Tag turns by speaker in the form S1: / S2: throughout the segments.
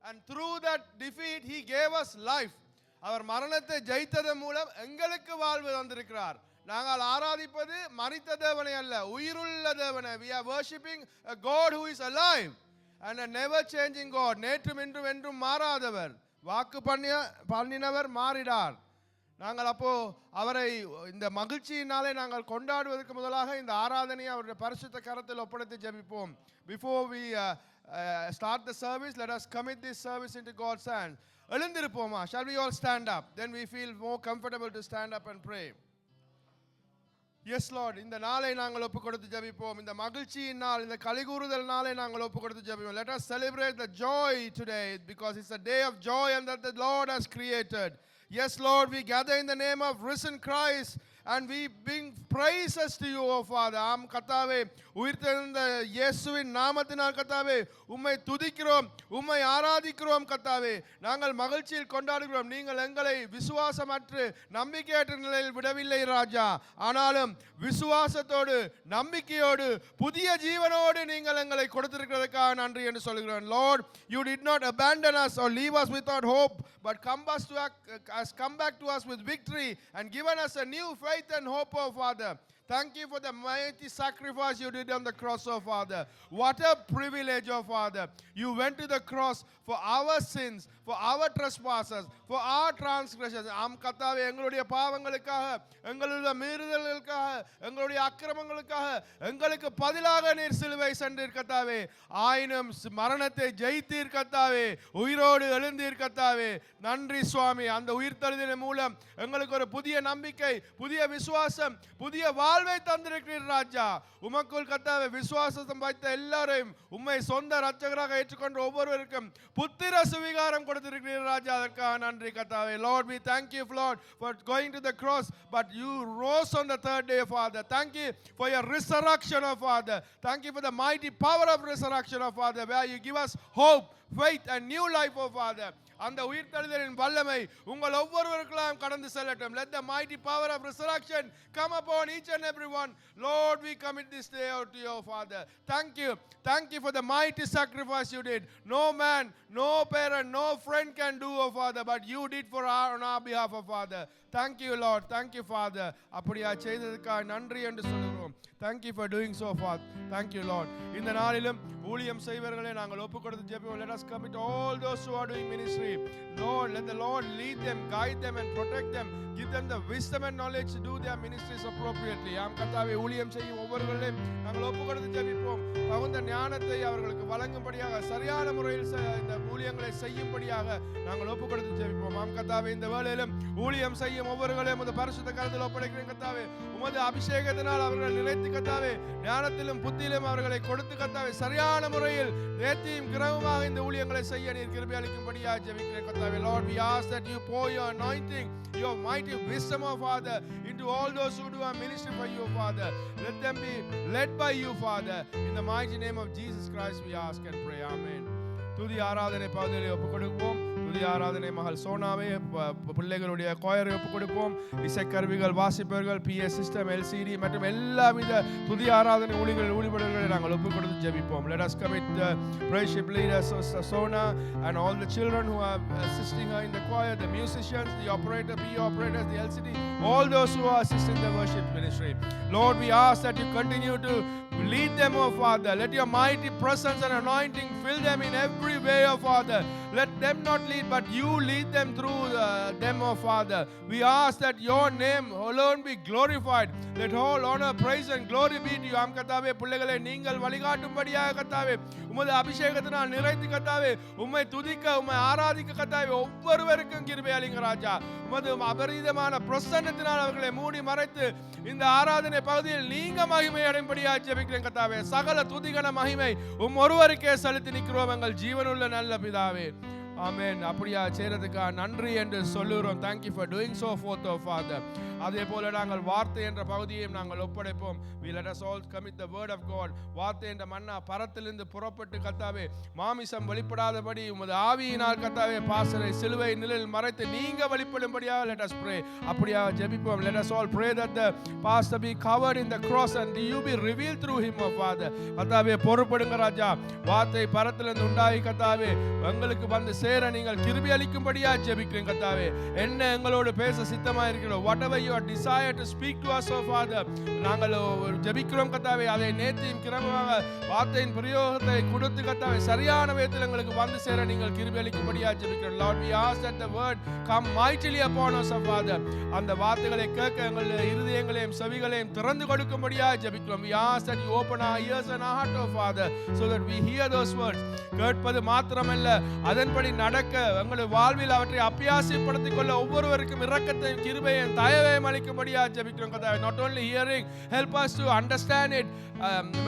S1: And through that defeat he gave us life. அவர் மரணத்தை ஜெயித்ததன் மூலம் எங்களுக்கு வாழ்வு தந்திருக்கிறார். நாங்கள் ஆராதிப்பது மரித்த தேவனை அல்ல, உயிருள்ள தேவனை. We are worshiping a God who is alive and a never changing God. நேற்றும் இன்றும் என்றும் மாறாதவர். வாக்கு பண்ணினவர் மாறிடார். நாங்கள் அப்போ அவரை இந்த மகிழ்ச்சியினாலே நாங்கள் கொண்டாடுவதற்கு முதலாக இந்த ஆராதனையை அவருடைய பரிசுத்த கரத்தில் ஒப்படைத்து ஜெபிப்போம். Before we start the service, let us commit this service into God's hands. எழுந்திருப்போமா? Shall we all stand up? Then we feel more comfortable to stand up and pray. Yes Lord, இந்த நாளை நாங்கள் ஒப்பு கொடுத்து ஜெபிப்போம். இந்த மகிழ்ச்சியின் நாள், இந்த கலிகூறுதல் நாளை நாங்கள் ஒப்பு கொடுத்து ஜெபிப்போம். Let us celebrate the joy today because it's a day of joy and that the Lord has created. Yes Lord, we gather in the name of risen Christ and we bring praises to you, O Father. ஆம் கர்த்தாவே, உயிர்த்தெழுந்த இயேசுவின் நாமத்தினால் கர்த்தாவே உம்மை துதிக்கிறோம், உம்மை ஆராதிக்கிறோம் கர்த்தாவே. நாங்கள் மகிழ்ச்சியில் கொண்டாடுகிறோம். நீங்கள் எங்களை விசுவாசமற்று நம்பிக்கையற்ற நிலையில் விடவில்லை ராஜா. ஆனாலும் விசுவாசத்தோடு நம்பிக்கையோடு புதிய ஜீவனோடு நீங்கள் எங்களை கொடுத்திருக்கிறதுக்காக நன்றி என்று சொல்கிறோம். Lord, you did not abandon us or leave us without hope, but come back to us with victory and given us a new faith and hope, oh Father. Thank you for the mighty sacrifice you did on the cross, oh Father. What a privilege, oh Father. You went to the cross for our sins, for our trespasses, for our transgressions. ஆம் கர்த்தாவே, எங்களுடைய பாவங்களுக்காக, எங்களுடைய மீறுதல்களுக்காக, எங்களுடைய அக்கிரமங்களுக்காக எங்களுக்கு பதிலாக நீர் சிலுவை சென்றீர் கர்த்தாவே. ஆயினும் மரணத்தை ஜெயித்தீர் கர்த்தாவே, உயிரோடு எழுந்தீர் கர்த்தாவே. நன்றி சுவாமி. அந்த உயிர்த்தெழுதலின் மூலம் எங்களுக்கு ஒரு புதிய நம்பிக்கை, புதிய விசுவாசம், புதிய வாழ்வை தந்திருக்கிறீர் ராஜா. உமக்குள் கர்த்தாவே விசுவாசம் வைத்த எல்லாரையும் உம்மை சொந்த இரட்சகராக ஏற்றுக்கொண்ட ஒவ்வொருவருக்கும் புத்திர சுவிகாரம் கொடுத்திருக்கிறீர் ராஜா. அதற்காக நன்றி கர்த்தாவே. Lord, we thank you, Lord, for going to the cross, but you rose on the third day, Father. Thank you for your resurrection, oh Father. Thank you for the mighty power of resurrection, oh Father, where you give us hope, faith and new life, oh Father. அந்த உயிர்த்தெழுதலின் வல்லமை உங்கள் ஒவ்வொருவருக்கும் கடந்து செல்லட்டும். Let the mighty power of resurrection come upon each and every one. Lord, we commit this day out to you, Father. Thank you for the mighty sacrifice you did. No man, no parent, no friend can do, oh Father, but you did on our behalf, oh Father. Thank you, Lord. Thank you, Father. அப்படியா செய்ததற்காக நன்றி என்று சொல்கிறோம். Thank you for doing so, Father. Thank you, Lord. இந்த நாளிலும் ஊழியம் செய்வர்களை நாங்கள் ஒப்பு கொடுத்து ஜெபிப்போம். Let us commit all those who are doing ministry. Lord, let the Lord lead them, guide them and protect them. Give them the wisdom and knowledge to do their ministries appropriately. ஆம் கர்த்தாவே, ஊழியம் செய்யும் ஒவ்வொருவர்களையும் நாங்கள் ஒப்பு கொடுத்து ஜெபிப்போம். தகுந்த ஞானத்தை அவர்களுக்கு வழங்கும்படியாக, சரியான முறையில் இந்த ஊழியங்களை செய்யும்படியாக நாங்கள் ஒப்பு கொடுத்து ஜெபிப்போம். ஆம் கர்த்தாவே, இந்த வேளையிலும் ஊழியம் செய்யும் ஒவ்வொருவர்களையும் உமது பரிசுத்த கரத்தில் ஒப்படைக்கிறேன் கர்த்தாவே. உமது அபிஷேகத்தினால் அவர்கள் நிலைத்து கர்த்தாவே, ஞானத்திலும் புத்தியிலும் அவர்களை கொடுத்து கர்த்தாவே, சரியான முறையில் நேர்த்தியும் கிரகமாக இந்த ஊழியங்களை செய்ய நீர் கிருபை அளிக்கும்படியாக ஜெபிக்கிறேன் கர்த்தாவே. Lord, we ask that you pour your anointing, your mighty wisdom, oh Father, into all those who do our ministry for you, Father. Let them be led by you, Father. In the mighty name of Jesus Christ we ask and pray. Amen. துதி ஆராதனை பகுதியை ஒப்புக் கொடுப்போம். துதி ஆராதனை மகள் சோனாவை பிள்ளைகளுடைய கோயரை ஒப்புக் கொடுப்போம். இசைக்கருவிகள் வாசிப்பவர்கள், PA சிஸ்டம், LCD மற்றும் எல்லாவித துதி ஆராதனை ஊழியர்களை நாங்கள் ஒப்புக் கொடுத்து ஜெபிப்போம். Let us commit the worship leaders Sona and all the children who are assisting her in the choir, the musicians, the operator, PA operators, the LCD, all those who are assisting the worship ministry. Lord, we ask that you continue to Lead them, oh Father. Let your mighty presence and anointing fill them in every way, oh Father. Let them not lead, but you lead them through them, oh Father. We ask that your name alone be glorified. Let all honor, praise and glory be to you. Am கர்த்தாவே பிள்ளைகளை நீங்கள் வழிகாட்டும்படியாக கர்த்தாவே உமது அபிஷேகத்தினால் நிறைத்து கர்த்தாவே உம்மை துதிக்க உம்மை ஆராதிக்க கர்த்தாவே ஒவ்வொருவருக்கும் கிருபை அளிங்க ராஜா. உமது அபரிதமான பிரசன்னத்தினால் அவர்களை மூடி மறைத்து இந்த ஆராதனை பகுதியில் நீங்க மகிமை அடையும்படியாக ஜெபிக்கிறேன் கர்த்தாவே. சகல துதிகன மகிமை ஒருவருக்கே செலுத்தி நிற்கிறோம் எங்கள் ஜீவனுள்ள நல்ல பிதாவே. ஆமென். அப்படியா செய்றதுக்கு நன்றி என்று சொல்லுகிறோம். Thank you for doing so forth, oh Father. அதே போல நாங்கள் வார்த்தை என்ற பகுதியை நாங்கள் ஒப்படைப்போம். We let us all commit the word of God. வார்த்தை என்ற மன்னா பரத்திலிருந்து புறப்பட்டு கர்த்தாவே மாமிசம் வெளிப்படாதபடி உமது ஆவியினால் கர்த்தாவே பாசறை சிலுவை நிழலில் மறைத்து நீங்க வெளிப்படும்படியாக let us pray. அப்படியா ஜெபிப்போம். Let us all pray that the pastor be covered in the cross and you be revealed through him, oh Father. கர்த்தாவே பொறுப்படுங்க ராஜா. வார்த்தை பரத்திலிருந்து உண்டாகி கர்த்தாவே எங்களுக்கு வந்து சேர நீங்கள் கிருபை அளிக்கும்படியாக ஜெபிக்கிறேன் கர்த்தாவே. என்ன எங்களோடு பேச சித்தமாக இருக்கிறோம். whatever your desire to speak to us, oh Father, நாங்கள் ஜெபிக்கிறோம் கர்த்தாவே. அதை நேர்த்தியும் கிரமமாக வார்த்தையின் பிரயோகத்தை கொடுத்து கர்த்தாவே சரியான விதத்தில் எங்களுக்கு வந்து சேர நீங்கள் கிருபை அளிக்கும்படியாக ஜெபிக்கிறோம். Lord, we ask that the word come mightily upon us, oh Father. அந்த வார்த்தைகளை கேட்க எங்கள் இருதயங்களையும் செவிகளையும் திறந்து கொடுக்கும்படியாக ஜெபிக்கிறோம். We ask that you open our ears and our heart, oh Father, so that we hear those words. கேட்பது மாத்திரமல்ல அதன்படி நடக்க எங்களுடைய வாழ்வில் அவற்றை அபியாசப்படுத்திக் கொள்ள ஒவ்வொருவருக்கும் இரக்கத்தையும் கிருபையையும் தயவையும் அளிக்கும்படியாக ஜெபிக்கிறோம் கர்த்தாவே. Not only hearing, help us to understand it,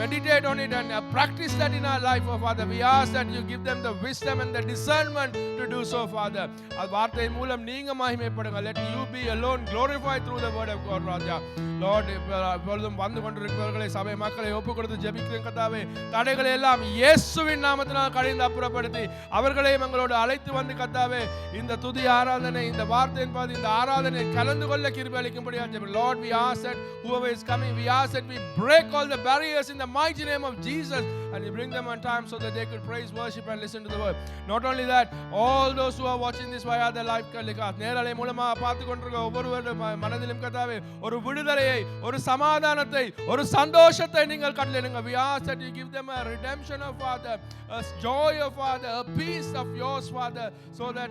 S1: meditate on it and practice that in our life, oh Father. We ask that you give them the wisdom and the discernment to do so, Father. அது வார்த்தை மூலம் நீங்க மகிமைப்படுங்க. Let you be alone glorified through the word of God, Raja. Lord, இப்பொழுதும் வந்து கொண்டிருக்கிறவர்களை சபை மக்களை ஒப்புக் கொடுத்து ஜெபிக்கிறேன் கர்த்தாவே. தடைகளை எல்லாம் இயேசுவின் நாமத்தினால் கடிந்து அப்புறப்படுத்தி அவர்களையும் எங்களோடு அழைத்து வந்து கர்த்தாவே இந்த துதி ஆராதனை இந்த வார்த்தையின் பாதி இந்த ஆராதனை கலந்து கொள்ள கிருபை அளிக்கும்படியாக ஜெபிக்கிறேன். Lord, we ask that whoever is coming, we ask that we break all the barriers in the mighty name of Jesus and we bring them on time so that they could praise, worship and listen to the word. Not only that, all those who are watching this via the live telecast, நேரலை மூலமாக பார்த்து கொண்டிருக்கிற ஒவ்வொருவரும் மனதிலும் கர்த்தாவே ஒரு விடுதலையை ஒரு சமாதானத்தை ஒரு சந்தோஷத்தை நீங்கள் கட்டளையிடுங்க. We ask that you give them a redemption of Father, a joy of Father, a peace of yours, Father, so that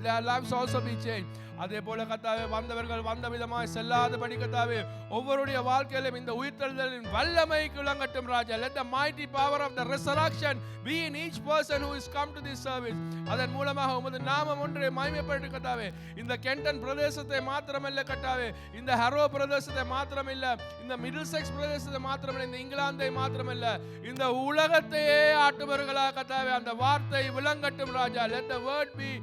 S1: their lives also be changed. அதே போல கர்த்தாவே வந்தவர்கள் வந்த விதமாய் செல்லாதபடி கர்த்தாவே ஒவ்வொருடைய வாழ்க்கையிலும் இந்த உயிர்த்தெழுதலின் வல்லமை விளங்கட்டும் ராஜா. Let the mighty power of the resurrection be in each person who is come to this service. அதன் மூலமாக உமது நாமம் ஒன்றே மகிமைப்பட்டு கர்த்தாவே இந்த கென்டன் பிரதேசத்தை மாத்திரமல்ல கர்த்தாவே இந்த ஹரோ பிரதேசத்தை மாத்திரமல்ல இந்த மிடில் செக்ஸ் பிரதேசத்தை மாத்திரமல்ல இந்த இங்கிலாந்தை மாத்திரமல்ல இந்த உலகத்தையே ஆட்டுபவர்களாக கர்த்தாவே அந்த வார்த்தை விளங்கட்டும் ராஜா. Let the word be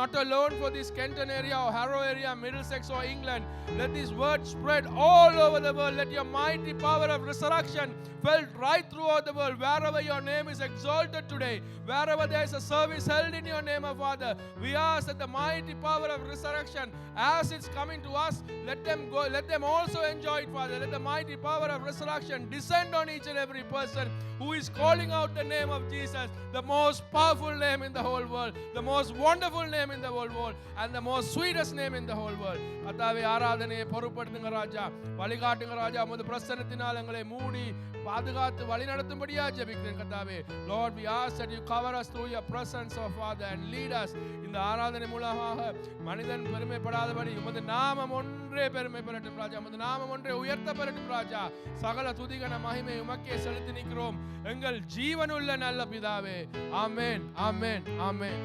S1: not alone for this Kenton area or Harrow area, Middlesex or England. Let this word spread all over the world. Let your mighty power of resurrection felt right throughout the world. Wherever your name is exalted today, wherever there is a service held in your name, Father, we ask that the mighty power of resurrection, as it's coming to us, let them go. Let them also enjoy it, Father. Let the mighty power of resurrection descend on each and every person who is calling out the name of Jesus, the most powerful name in the whole world, the most wonderful name in the whole world, and the most sweetest name in the whole world. கர்த்தாவே ஆராதனையை பொறுப்படுத்துங்க ராஜா, வழிகாட்டுங்க ராஜா. உமது பிரசன்னத்தினால் எங்களை மூடி பாதுகாத்து வழி நடத்தும்படியாக ஜெபிக்கிறேன் கர்த்தாவே. Lord, we ask that you cover us through your presence, oh Father, and lead us. இந்த ஆராதனை மூலமாக மனிதன் பெருமைப்படாதபடி உமது நாமம் ஒன்றே பெருமைப்படட்டும் ராஜா, உமது நாமம் ஒன்றே உயர்த்தப்படட்டும் ராஜா. சகல துதிகன மகிமை உமக்கே செலுத்தி நிற்கிறோம் எங்கள் ஜீவனுள்ள நல்ல பிதாவே. ஆமென், ஆமென், ஆமென்.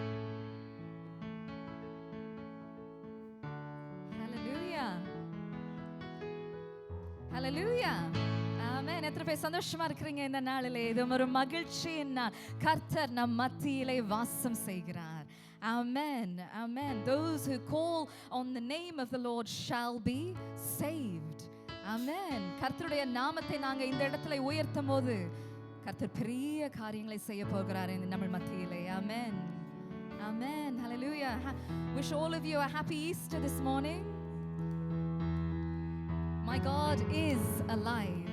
S2: ஹல்லேலூயா. ஆமென். எத்தனை பேர் சந்தோஷமா இருக்கிறீங்க இந்த நாளிலே? இது ஒரு மகிழ்ச்சியின் நாள். கர்த்தர் நம் மத்தியிலே வாசம் செய்கிறார். Amen. Amen. Those who call on the name of the Lord shall be saved. Amen. கர்த்தருடைய நாமத்தை நாங்க இந்த இடத்துல உயர்த்தும் போது கர்த்தர் பெரிய காரியங்களை செய்ய போகிறார் நம்ம மத்தியிலே. Amen. Amen. Hallelujah. Wish all of you a happy Easter this morning. My God is alive.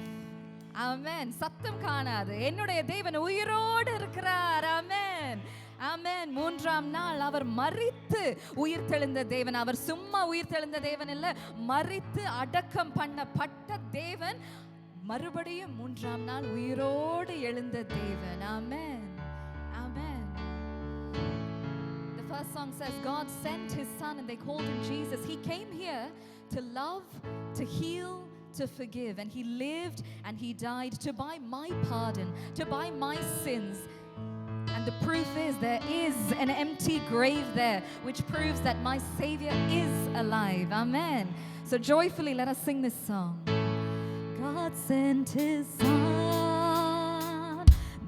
S2: Amen. சத்தம் காணாது என்னுடைய தேவன் உயிரோடு இருக்கிறார். Amen. Amen. மூன்றாம் நாள் அவர் மரித்து உயிர்த்தெழுந்த தேவன். அவர் சும்மா உயிர்த்தெழுந்த தேவன் இல்ல, மரித்து அடக்கம் பண்ணப்பட்ட தேவன் மறுபடியும் மூன்றாம் நாள் உயிரோடு எழுந்த தேவன். ஆமென். ஆமென். The first song says God sent his son and they called him Jesus. He came here to love, to heal, to forgive, and he lived and he died to buy my pardon, to buy my sins. And the proof is there is an empty grave there, which proves that my Savior is alive. Amen. So joyfully let us sing this song. God sent his son,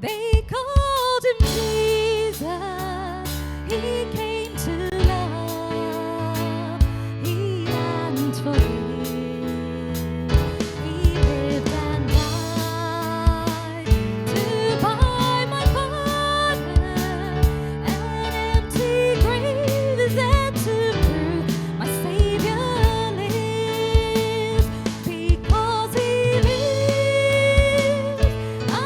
S2: they called him Jesus. He came to love, heal and forgive. He lived and died to buy my pardon. An empty grave is there to prove my Savior lives. Because he lives,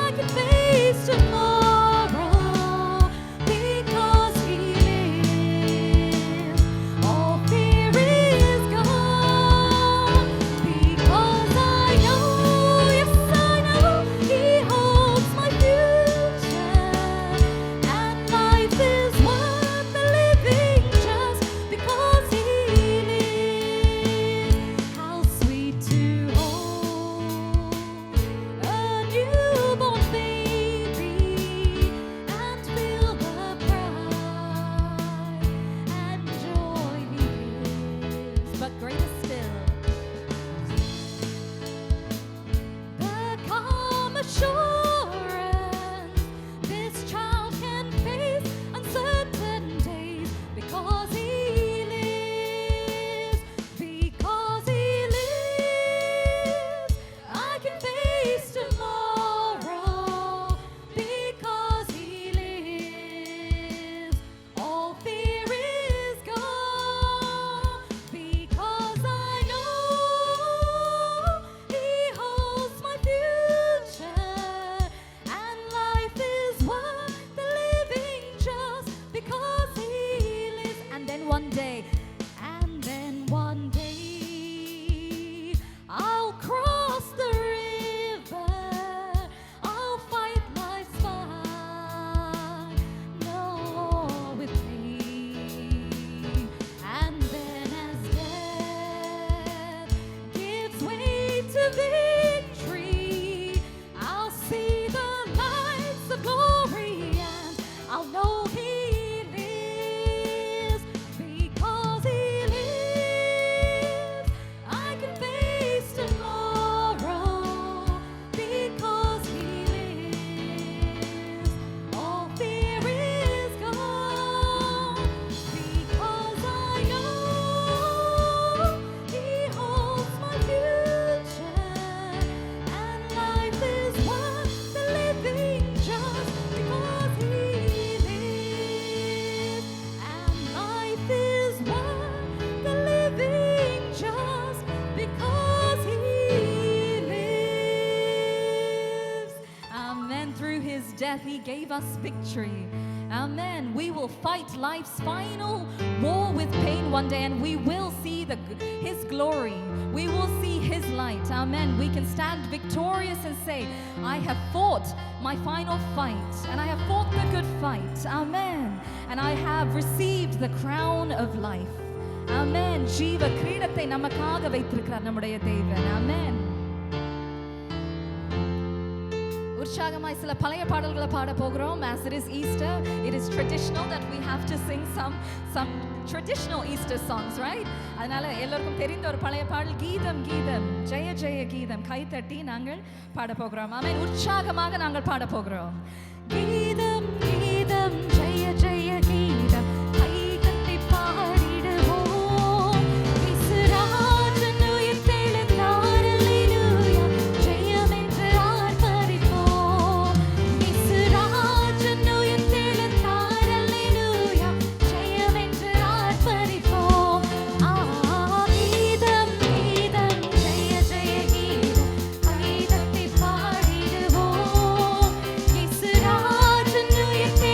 S2: I can face tomorrow. Because he lives, all fear is gone. Because I know, yes I know, he holds my future. And life is worth the living just because he lives. How sweet to hold a newborn baby and feel the pride and joy he gives. But greater still, the calm assurance this child can face uncertain days because he lives. Because he lives, I can face tomorrow. Because he lives, all fear is gone. Because I know he holds my future. And life is worth the living just because he lives. And then one day, I'll cross the river, I'll fight life's fight, no war with pain. And then as death gives way to victory, I'll see the lights of glory and I'll know he lives. Because he lives, I can face tomorrow. Because he lives, all fear is gone. Because I know he holds my future. And life is worth the living just because he lives. And life is worth the living just because he lives. Amen. Through his death, he gave us victory. Amen. We will fight life's final war with pain one day, and we will see his glory. We will see his light. Amen. We can stand victorious and say, I have fought my final fight, and I have fought the good fight. Amen. And I have received the crown of life. Amen. ஜீவ கிரீடத்தை நமக்காக வைத்திருக்கிறார் நம்முடைய தேவன். Amen. உற்சாகமாய் சில பழைய பாடல்களை பாட போகிறோம். As it is Easter, it is traditional that we have to sing some traditional Easter songs, right? அதனால எல்லாருக்கும் தெரிந்த ஒரு பழைய பாடல் கீதம் கீதம் ஜெய ஜெய கீதம் கைத்தட்டி நாங்கள் பாட போகிறோம். ஆமென். உற்சாகமாக நாங்கள் பாட போகிறோம். கீதம் கீதம் ஜெய ஜெய கீதம் கைதட்டி பாடிடுவோம். இயேசுராஜன் உயிர்த்தெழுந்தார், அல்லேலூயா, ஜெயம் என்று ஆர்ப்பரிப்போம். இயேசுராஜன் உயிர்த்தெழுந்தார், அல்லேலூயா, ஜெயம் என்று ஆர்ப்பரிப்போம். கீதம் கீதம் ஜெய ஜெய கீதம் கைதட்டி பாடிடுவோம். இயேசுராஜன் உயிர்த்தெழுந்தார்,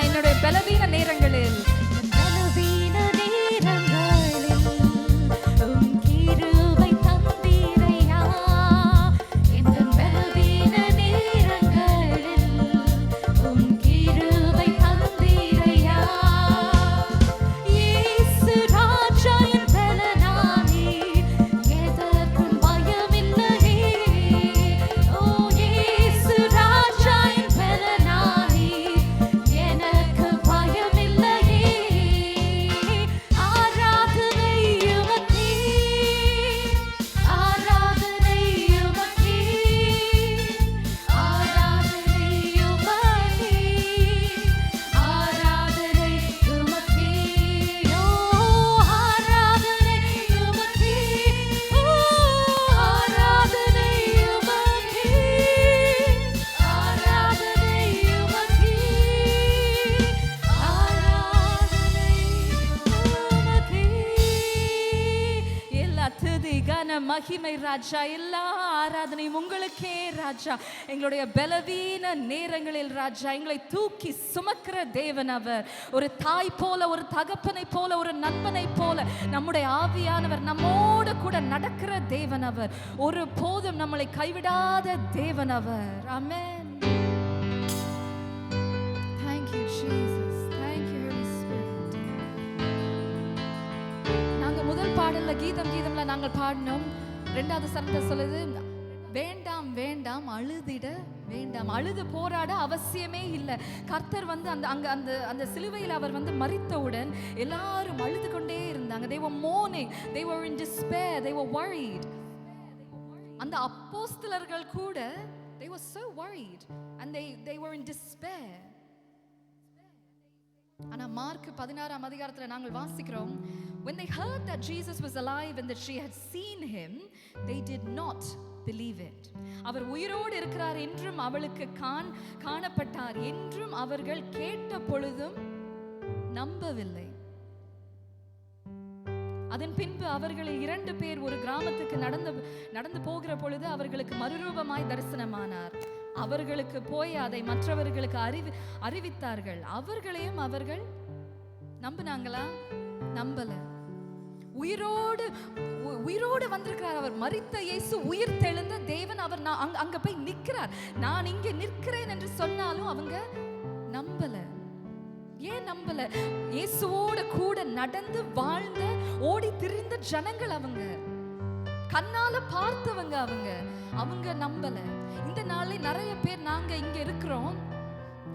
S2: என்னுடைய பலவீன நேரங்களில் மகிமை ராஜா, எல்லா ஆராதனையும் உங்களுக்கே ராஜா. எங்களுடைய பலவீன நேரங்களில் ராஜா எங்களை தூக்கி சுமக்கிற தேவன் அவர். ஒரு தாய் போல, ஒரு தகப்பனை போல, ஒரு நண்பனை போல நம்முடைய ஆவியானவர் நம்மோடு கூட நடக்கிற தேவன் அவர். ஒரு போதும் நம்மளை கைவிடாத தேவன் அவர். ஆமென். Thank you Jesus. Thank you Holy Spirit. நாங்க முதல் பாடல்ல கீதம்ல நாங்கள் பாடினோம். ரெண்டாவது சரணத்தை சொல்லுது, வேண்டாம் வேண்டாம் அழுதிட வேண்டாம். அழுது போராட அவசியமே இல்லை. கர்த்தர் வந்து அந்த சிலுவையில் அவர் வந்து மரித்தவுடன் எல்லாரும் அழுது கொண்டே இருந்தாங்க. They were mourning, they were in despair, they were worried. அந்த அப்போஸ்தலர்கள் கூட they were so worried and they were in despair. ஆனா மார்க் 16ஆம் அதிகாரத்துல நாங்கள் வாசிக்கிறோம், when they heard that Jesus was alive and that she had seen him, they did not believe it. அவர் உயிரோடு இருக்கிறார் என்றும் அவளுக்கு காணப்பட்டார் என்றும் அவர்கள் கேட்ட பொழுதும் நம்பவில்லை. அதன் பின்பு அவர்களில் 2 பேர் ஒரு கிராமத்துக்கு நடந்து போகிற பொழுது அவர்களுக்கு மறுரூபமாய் தரிசனமானார். அவர்களுக்கு போய் அதை மற்றவர்களுக்கு அறிவித்தார்கள். அவர்களையும் அவர்கள் நம்பினாங்களா? நம்பல. உயிரோடு வந்திருக்கிறார் அவர். மரித்த இயேசு உயிர் தெழுந்த தேவன் அவர். அங்க போய் நிற்கிறார். நான் இங்கே நிற்கிறேன் என்று சொன்னாலும் அவங்க நம்பல. ஏன் நம்பல? இயேசுவோடு கூட நடந்து வாழ்ந்த ஓடி திரிந்த ஜனங்கள் அவங்க, கண்ணால பார்த்தவங்க அவங்க நம்பல. இந்த நாளில் நிறைய பேர் நாங்க இங்க இருக்கிறோம்,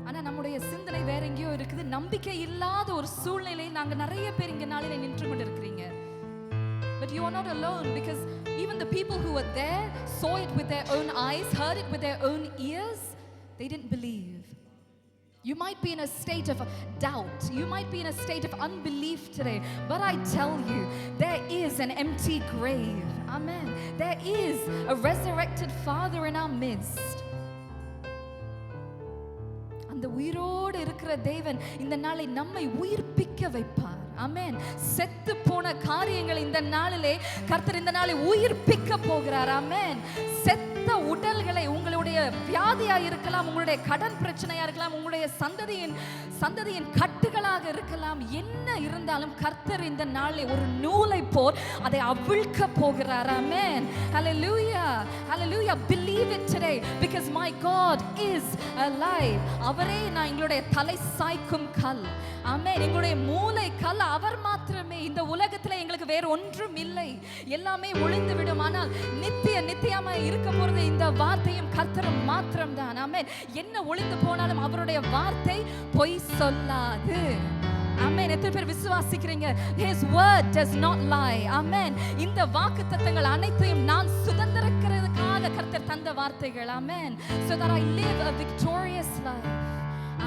S2: ஆனா நம்முடைய சிந்தனை வேற எங்கேயோ இருக்குது. நம்பிக்கை இல்லாத ஒரு சூழ்நிலையில் நாங்க நிறைய பேர் இங்க நாளில் நின்று கொண்டு இருக்கிறீங்க. But you are not alone, because even the people who were there saw it with their own eyes, heard it with their own ears. They didn't believe. You might be in a state of doubt. You might be in a state of unbelief today. But I tell you, there is an empty grave. Amen. There is a resurrected Father in our midst. அந்த உயிரோடு இருக்கிற தேவன் இந்த நாளை நம்மை உயிர்ப்பிக்க வைப்பார். ஆமென். செத்து போன காரியங்கள் இந்த நாளிலே கர்த்தர் இந்த நாளை உயிர்ப்பிக்க போகிறார். ஆமென். செத்த உடல்களை, உங்களுடைய வியாதியா இருக்கலாம், உங்களுடைய கடன் பிரச்சனையா இருக்கலாம், உங்களுடைய சந்ததியின் கட்டுகளாக இருக்கலாம், என்ன இருந்தாலும் கர்த்தர் இந்த நாளிலே ஒரு நூலை போல் அதை அவிழ்க்க போகிறார். ஆமென். Hallelujah. Hallelujah. Believe it today, because my God is alive. அவரே நான் எங்களுடைய தலை சாய்க்கும் கல். ஆமென். எங்களுடைய மூளை கல் அவர் மாத்திரமே. இந்த உலகத்துல எங்களுக்கு வேற ஒன்றும் இல்லை. எல்லாமே ஒளிந்து விடும். ஆனால் நித்தியமாய் இருக்க போறது இந்த வார்த்தையும் கர்த்தரும் மாத்திரம் தான். ஆமென். என்ன ஒளிந்து போனாலும் அவருடைய வார்த்தை பொய் சொல்லாது. ஆமென். எத்தனை பேர் விசுவாசிக்கிறீங்க? His word does not lie. ஆமென். இந்த வாக்குத்தத்தங்கள் அனைத்தையும் நான் சுதந்திரிக்கிறதுக்காக கர்த்தர் தந்த வார்த்தைகள். ஆமென். So that I live a victorious life.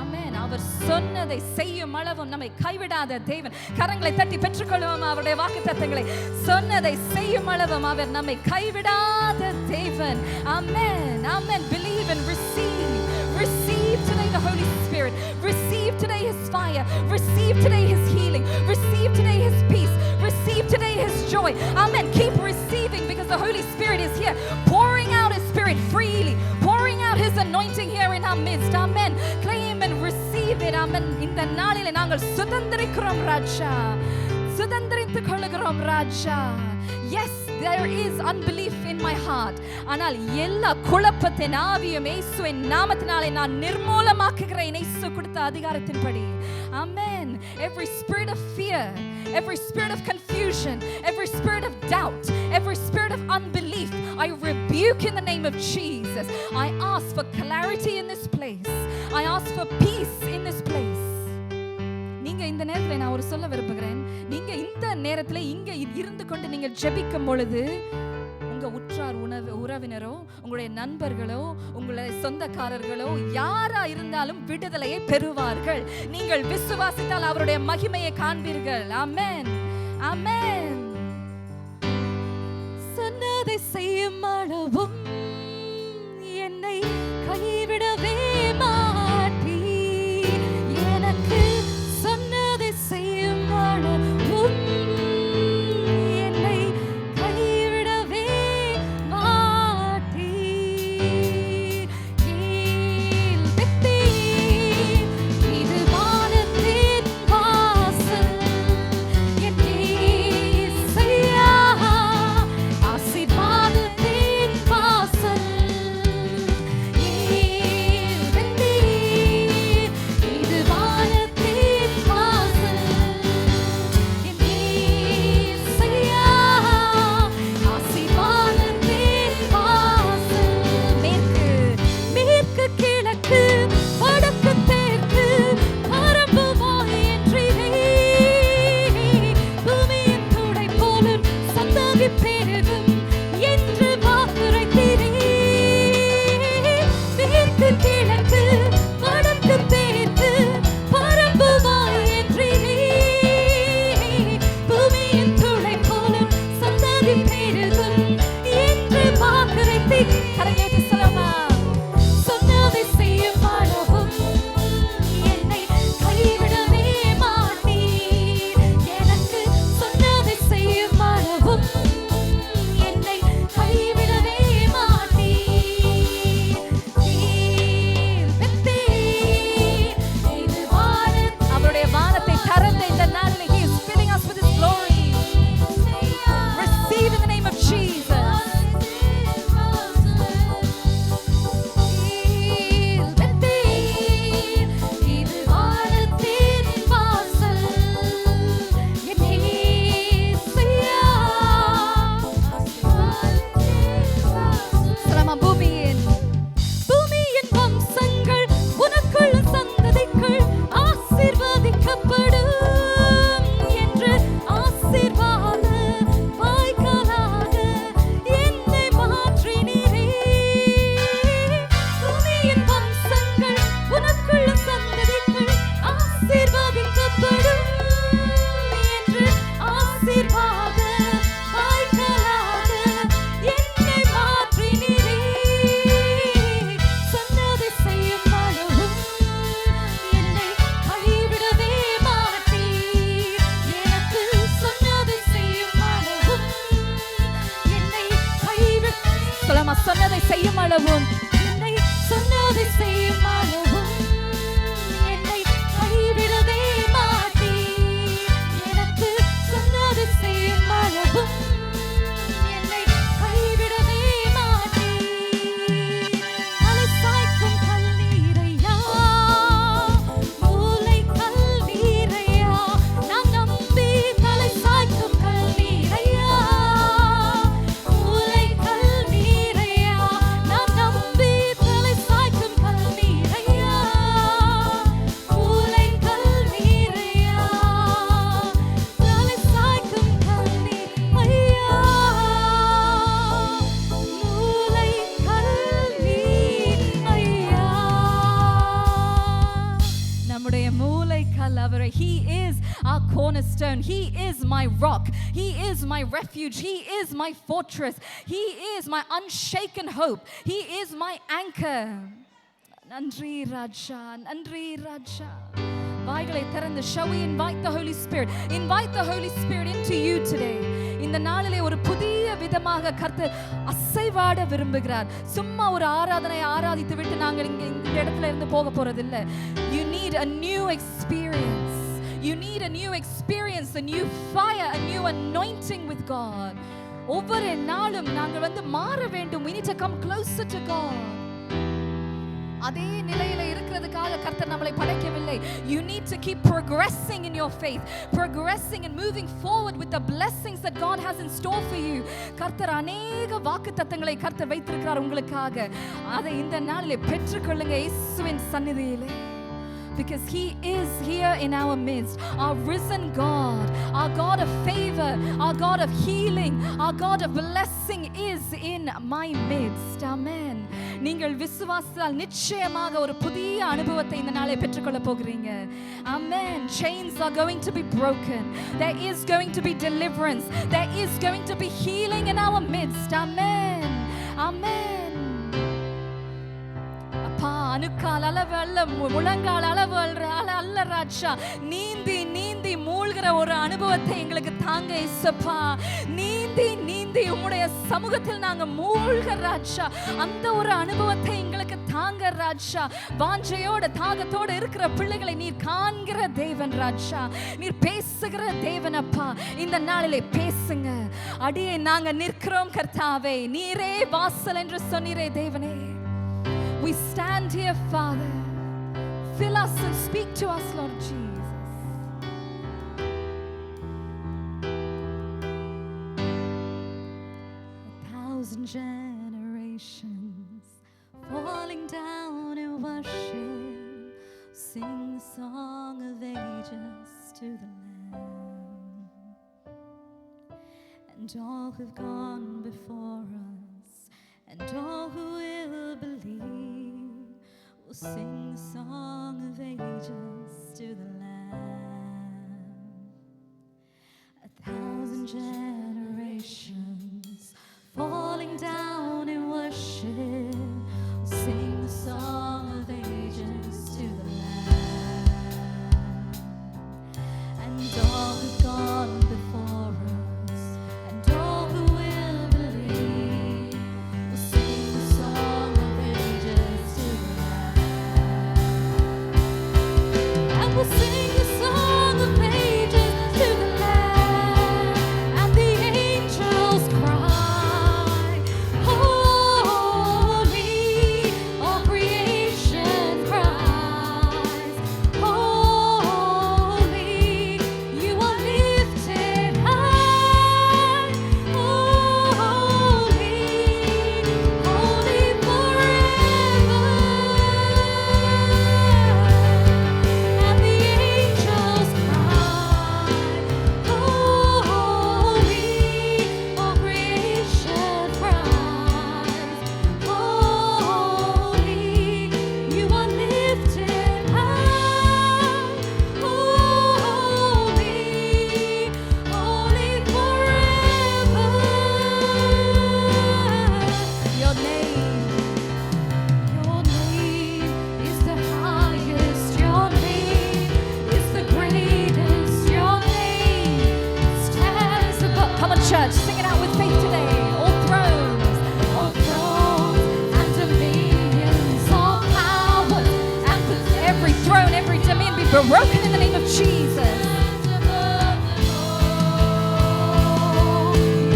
S2: ஆமென். அவர் சொன்னதை செய்யும் அளவும் நம்மை கைவிடாத தேவன். கரங்களை தட்டி பெற்றுக்கொள்வோம் அவருடைய வாக்குத்தத்தங்களை. சொன்னதை செய்யும் அளவும் அவர் நம்மை கைவிடாத தேவன். ஆமென். ஆமென். Believe and receive today the Holy Spirit. Receive today his fire. Receive today his healing. Receive today his peace. Receive today his joy. Amen. Keep receiving, because the Holy Spirit is here, pouring out his spirit freely, pouring out his anointing here in our midst. Amen. Claim and receive it. Amen. In இந்த நாளிலே நாங்கள் சுதந்திரிக்கிறோம் ராஜா, சுதந்திரித்துக் கொள்ளுகிறோம் ராஜா. Yes, there is unbelief in my heart. ஆனால் எல்லா குழப்பத்தின் ஆவியும் இயேசுவின் நாமத்தினாலே நான் நிர்மூலமாக்குகிறேன் இயேசு கொடுத்த அதிகாரத்தின்படி. Amen. Every spirit of fear, every spirit of confusion, every spirit of doubt, every spirit of unbelief, I rebuke in the name of Jesus. I ask for clarity in this place. I ask for peace in this place. நீங்க இந்த நேரத்துல நான் ஒரு சொல்ல விரும்புகிறேன். நீங்க இந்த நேரத்துல இங்க இருந்து கொண்டு நீங்க ஜெபிக்கும் பொழுது உங்க உற்றார் உறவினரோ, உங்களுடைய நண்பர்களோ, உங்களுடைய சொந்தக்காரர்களோ யாரா இருந்தாலும் விடுதலையை பெறுவார்கள். நீங்கள் விசுவாசித்தால் அவருடைய மகிமையை காண்பீர்கள். ஆமென், ஆமென். சொன்னதை செய்யும் அளவும் என்னை கைவிடவே மாட்டீ. எனக்கு சொன்னதை செய்யும் அளவும் என்னை கைவிடவே மாட்டீ. கேள்வித்தீ இது வானத்தின் வாசல், என் இயேசையா ஆசீர்வாதத்தின் வாசல். கேள்வித்தீ இது வானத்தின் வாசல், என் இயேசையா ஆசீர்வாதத்தின் வாசல். மேற்கு கிழக்கு வடக்கு தெற்கு பரம்புவாய் என்றிலே, பூமியின் துடை போலும் சந்ததி பெருகும் என்று வாக்குரைத்தீரே. மேற்கு கிழக்கு வடக்கு தெற்கு பரம்புவாய் என்றிலே, பூமியின் துடை போலும் சந்ததி பெருகும் என்று வாக்குரைத்தீர். கரங்களை சொல்லமா. சொன்னதை செய்யும் அளவும் என்னை கைவிடவே மாட்டீர். எனக்கு சொன்னதை செய்யும் அளவும் என்னை கைவிடவே மாட்டீர். கேள்வித்தீ இது அவருடைய வானத்தை திறந்த இந்த நாளிலே he is filling us with his glory. Receive in the name of Jesus. இது வானத்தின் வாசல், என் இயேசையா சலமா. பூமியின் வம்சங்கள் உனக்குள்ள சந்ததிகள் ஆசீர்வதிக்கப்படும் என்று ஆசீர்வாத வாய்க்காலாக என்னை மாற்றினீரே. பூமியின் வம்சங்கள் உனக்குள்ள சந்ததிகள் ஆசீர்வதிக்கப்படும் என்று ஆசீர்வாத வாய்க்காலாக என்னை மாற்றினீரே. சொன்னதை செய்யும் அளவும் என்னை கைவிடவே மாட்டீர். எனக்கு சொன்னதை செய்யும் அளவும் என்னை சொல்லமா. சொன்னதை செய்யும் அளவும் என்னை சொன்னதை செய்யும் அளவும் என்னை கைவிடவே மாட்டீர். எனக்கு சொன்னதை செய்யும் அளவும் என்னை கைவிடவே மாட்டீர். அலை சாய்க்கும் கல்லீரையா, மூளை கல்லீரையா, நான் நம்பி தலை சாய்க்கும் கல்லீரையா, மூளை கல்லீரையா, நான் நம்பி தலை சாய்க்கும் கல்லீரையா, மூளை கல்லீரையா, தலை சாய்க்கும் கல்லீரையா, மூளை கல்லீரையா. நம்முடைய மூளை கல் அவரே. He is our cornerstone. He is my rock. He is my refuge. He is my fortress. He is my unshaken hope. He is my anchor. நன்றி ராஜா, நன்றி ராஜா. வாய்களை திறந்து shall we invite the Holy Spirit? Invite the Holy Spirit into you today. இந்த நாளிலே ஒரு புதிய விதமாக கர்த்தர் அசைவாட விரும்புகிறார். சும்மா ஒரு ஆராதனை ஆராதித்து விட்டு நாங்கள் இந்த இடத்துல இருந்து போக போறதில்லை. You need need a new experience. You need a new experience, a new fire, a new anointing with God. ஒவ்வொரு நாளும் நாங்கள் வந்து மாற வேண்டும். We need to come closer to God. அதே நிலையில இருக்கிறதுக்காக கர்த்தர் நம்மளை படைக்கவில்லை. You need to keep progressing in your faith, progressing and moving forward with the blessings that God has in store for you. கர்த்தர் அநேக வாக்குத்தத்தங்களை கர்த்தர் வைத்திருக்கிறார் உங்களுக்காக. அதை இந்த நாளிலே பெற்றுக்கொள்ளுங்க இயேசுவின் சந்நிதியிலே. Because He is here in our midst, our risen God, our God of favor, our God of healing, our God of blessing is in my midst. Amen. நீங்கள் விசுவாசத்தால் நிச்சயமாக ஒரு புதிய அனுபவத்தை இந்த நாளை பெற்றுக்கொள்ள போகிறீங்க. Amen. Chains are going to be broken. There is going to be deliverance. There is going to be healing in our midst. Amen. Amen. அணுக்கால் அளவு அல்ல, முழங்கால் அளவு அல்ல ராஜா, நீந்தி நீந்தி மூழ்கிற ஒரு அனுபவத்தை எங்களுக்கு தாங்க இயேசுப்பா. நீந்தி நீந்தி உம்முடைய சமூகத்தில் நாங்க மூழ்கிற ராஜா, அந்த ஒரு அனுபவத்தை எங்களுக்கு தாங்க ராஜா. வாஞ்சையோட தாகத்தோட இருக்கிற பிள்ளைகளை நீர் காண்கிற தேவன் ராஜா, நீர் பேசுகிற தேவன் அப்பா. இந்த நாளிலே பேசுங்க. அடியே நாங்க நிற்கிறோம் கர்த்தாவே, நீரே வாசல் என்று சொன்னீரே தேவனே. We stand here, Father. Fill us and speak to us, Lord Jesus. 1,000 generations falling down in worship, sing the song of ages to the Lamb. And all who've gone before us, and all who will believe, will sing the song of ages to the Lamb. 1,000 generations falling down in worship, will sing the song of ages to the Lamb. And all who've gone before us, and all who will believe, will sing the song of ages to the Lamb. And we'll sing the song of ages to the Lamb. And the angels cry, holy, all creation cries, holy, you are lifted high, holy, holy forever. And the angels cry, holy, all creation cries, holy, you are lifted high, holy, holy forever. Your name is the highest. Your name is the greatest. Your name stands above. Come on, church, sing it out with faith today. All thrones and dominions, all powers and every throne, every dominion be broken in the name of Jesus.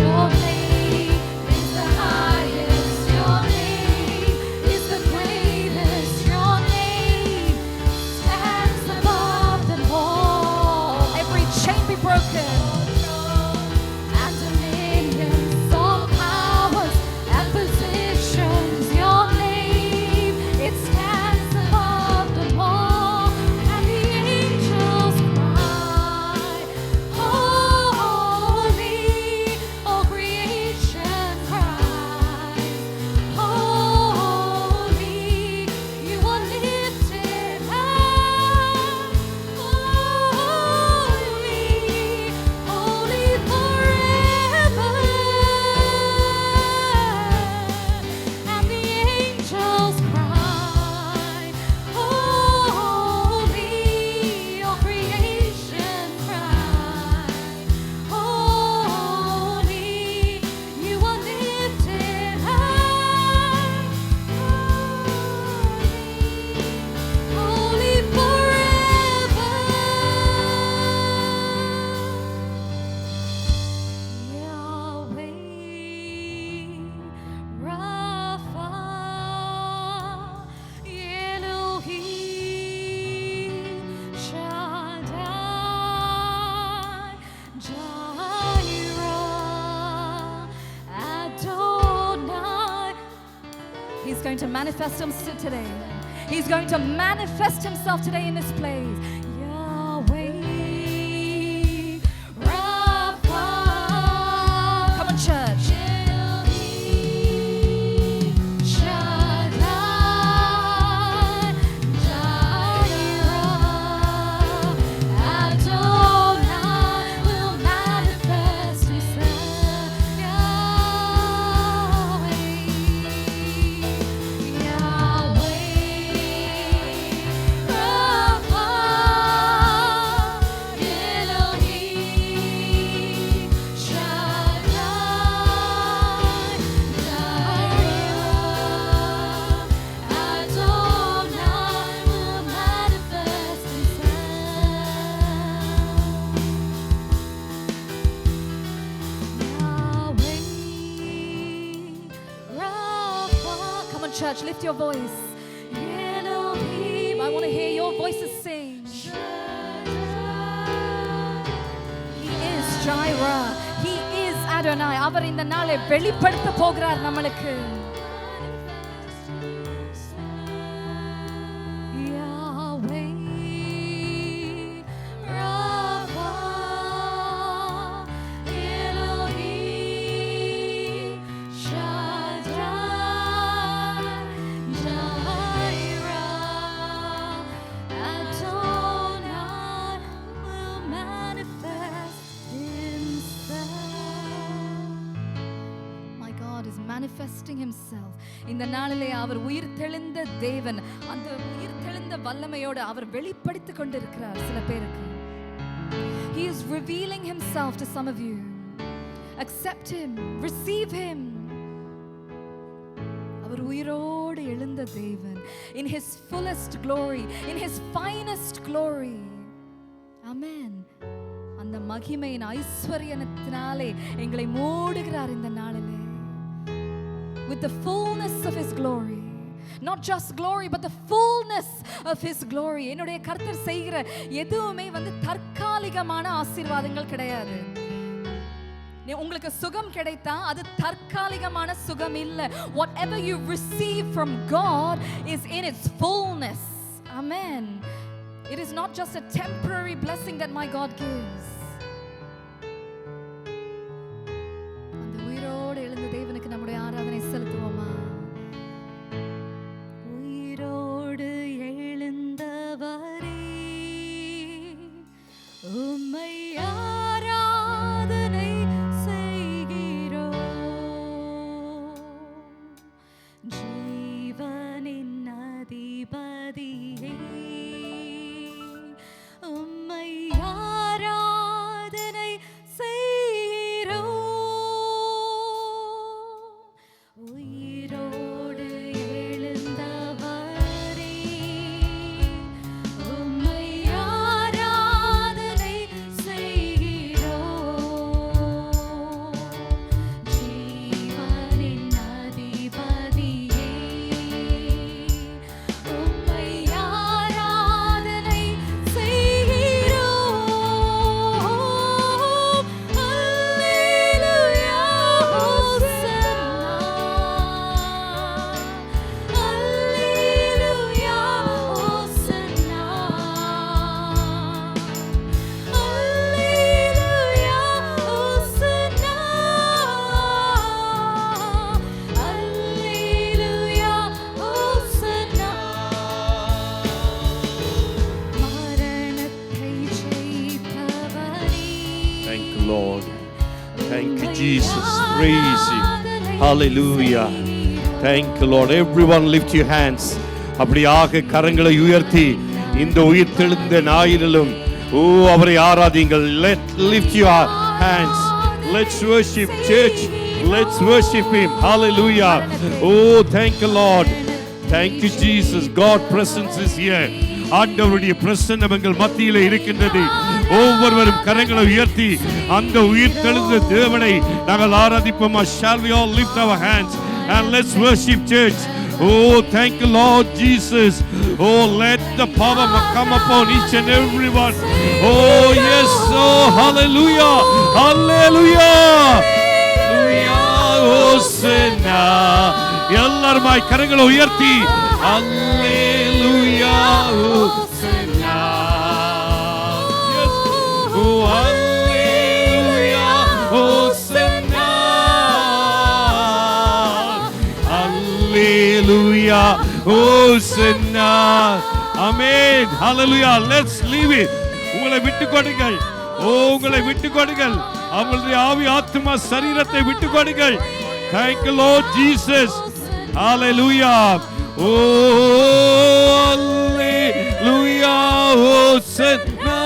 S2: Your name is the highest. Your name is the greatest. Your name stands above them all. Every chain be broken. And dominions, all powers and positions. Your name, it stands above them all. And the angels cry, going to manifest himself today. He's going to manifest himself today in this place. Yahweh, Rapha. Come on, church. Church, lift your voice. Elohim. I want to hear your voices sing. He is Jireh. He is Adonai. அவர் இந்த நாளை வெளிப்படுத்த போகிறார் நம்மளுக்கு. Manifesting himself. இந்த நாளிலே அவர் உயிர்த்தெழுந்த தேவன், அந்த உயிர்த்தெழுந்த வல்லமையோடு அவர் வெளிப்படுத்திக் கொண்டிருக்கிறார் சில பேருக்கு. He is revealing himself to some of you. Accept him, receive him. அவர் உயிரோடு எழுந்த தேவன், in his fullest glory, in his finest glory. Amen. அந்த மகிமையின் ஐஸ்வரியத்தினாலே எங்களை மூடுகிறார் இந்த நாளிலே. With the fullness of his glory. Not just glory, but the fullness of his glory. என்னுடைய கர்த்தர் செய்கிற எதுவுமே தற்காலிகமான ஆசீர்வாதங்கள் கிடையாது. உங்களுக்கு சுகம் கிடைத்தா அது தற்காலிகமான சுகம் இல்ல. Whatever you receive from God is in its fullness. Amen. It is not just a temporary blessing that my God gives. அந்த உயிரோடு எழுந்த தேவனுக்கு நம்முடைய ஆராதனை செலுத்துவோமா? உயிரோடு எழுந்தவரே உம்மை ஆராதனை செய்கிறோம். ஜீவனின் அதிபதியே உம்மை ஆராதனை செய்கிறோம். உயிரோடு எழுந்தவரே உம்மை ஆராதனை செய்கிறோம். ஜீவனின் அதிபதியே உம்மை ஆராதனை செய்கிறோம். அல்லேலூயா ஹோசன்னா. அல்லேலூயா ஹோசன்னா. அல்லேலூயா ஹோசன்னா. மரணத்தை ஜெயித்தவரே.
S3: Thank you, Lord. Thank you, Jesus. Praise you. Hallelujah. Thank you, Lord. Everyone lift your hands. அப்படியாக கரங்களை உயர்த்தி இந்த உயிர்த்தெழுந்த ஞாயிறிலும் அவரை ஆராதிங்கள். Lift your hands. Let's worship, church. Let's worship him. Hallelujah. Oh, thank you, Lord. Thank you, Jesus. God presence is here. ஆண்டவருடைய பிரசன்னம் எங்கள் மத்தியிலே இருக்கின்றது. ஒவ்வொருவரும் கரங்களை உயர்த்தி அந்த உயிர்த்தெழுந்த தேவனை நாங்கள் ஆராதிப்போமா? Shall we all lift our hands and let's worship, church? Oh, thank you, Lord Jesus. Oh, let the power come upon each and everyone. Oh, yes. Oh, hallelujah. Hallelujah. Hallelujah. Hosanna. எல்லாருமாய் கரங்களை உயர்த்தி அல்லேலூயா ஹோசன்னா. Yes. Oh, hallelujah ஹோசன்னா. Hallelujah ஹோசன்னா. Amen. Hallelujah. Let's leave it. உங்களை விட்டு கொடுங்கள். உங்களை விட்டு கொடுங்கள். அவங்களுடைய ஆவி ஆத்மா சரீரத்தை விட்டு கொடுங்கள். Thank you Lord Jesus. Hallelujah. Oh, hallelujah. Hosanna.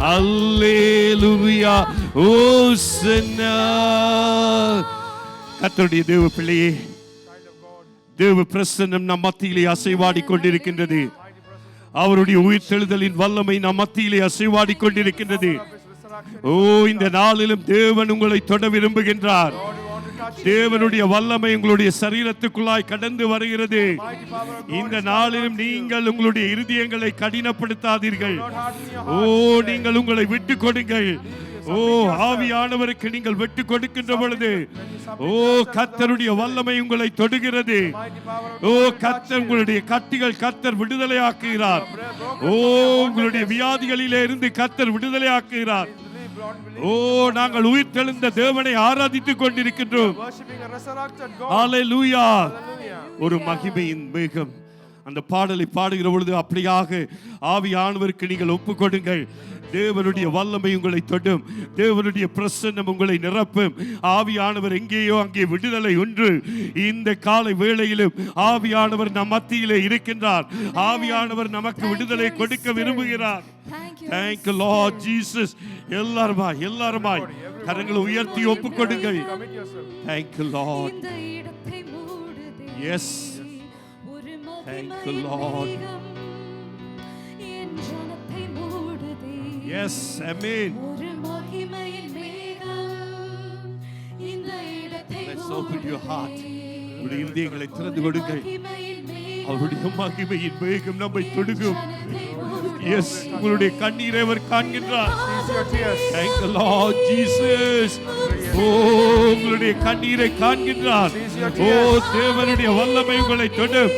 S3: Hallelujah. Hosanna. கர்த்தருடைய தேவ பிள்ளையே, தேவ பிரசன்னம் நம் மத்தியிலே அசைவாடி கொண்டிருக்கின்றது. அவருடைய உயிர்த்தெழுதலின் வல்லமை நம் மத்தியிலே அசைவாடி கொண்டிருக்கின்றது. ஓ, இந்த நாளிலும் தேவன் உங்களை தொட விரும்புகின்றார். தேவனுடைய வல்லமை உங்களுடைய சரீரத்துக்குள்ளாய் கடந்து வருகிறது. இந்த நாளிலும் நீங்கள் உங்களுடைய இருதயங்களை கடினப்படுத்தாதீர்கள். ஓ, நீங்கள் உங்களை விட்டு கொடுங்கள். ஓ, ஆவியானவருக்கு நீங்கள் விட்டு கொடுக்கின்ற பொழுது ஓ, கர்த்தருடைய வல்லமை உங்களை தொடுகிறது. ஓ, கர்த்தர் உங்களுடைய கட்டிகள் கர்த்தர் விடுதலையாக்குகிறார். ஓ, உங்களுடைய வியாதிகளிலே இருந்து கர்த்தர் விடுதலையாக்குகிறார். ஓ, நாங்கள் உயிர்த்தெழுந்த தேவனை ஆராதித்துக் கொண்டிருக்கின்றோம். ஹல்லேலூயா. ஒரு மகிமையின் மேகம். அந்த பாடலை பாடுகிற பொழுது அப்படியாக ஆவியானவருக்கு நீங்கள் ஒப்பு கொடுங்கள். தேவனுடைய வல்லமை உங்களை தொடும். தேவனுடைய பிரசன்னம் உங்களை நிரப்பும். ஆவியானவர் எங்கேயோ அங்கே விடுதலை ஒன்று. இந்த காலை வேளையிலும் ஆவியானவர் நம் மத்தியிலே இருக்கின்றார். ஆவியானவர் நமக்கு விடுதலை கொடுக்க விரும்புகிறார். Thank you Lord Jesus. எல்லாருமாய் கரங்களை உயர்த்தி ஒப்பு கொடுங்கள். Thank you Lord. Yes. Thank you Lord. Yes, amen. Let's open your heart. உங்களுடைய இதயங்களை திறந்து கொடுங்கள். அவருடைய மகிமையின் மேகம் நம்மை தொடுகும். Yes, உங்களுடைய கண்ணீரை அவர் காண்கின்றார். Thank you Lord Jesus. ஓ, உங்களுடைய கண்ணீரை காண்கின்றார். ஓ, தேவனுடைய வல்லமை உங்களை தொடும்.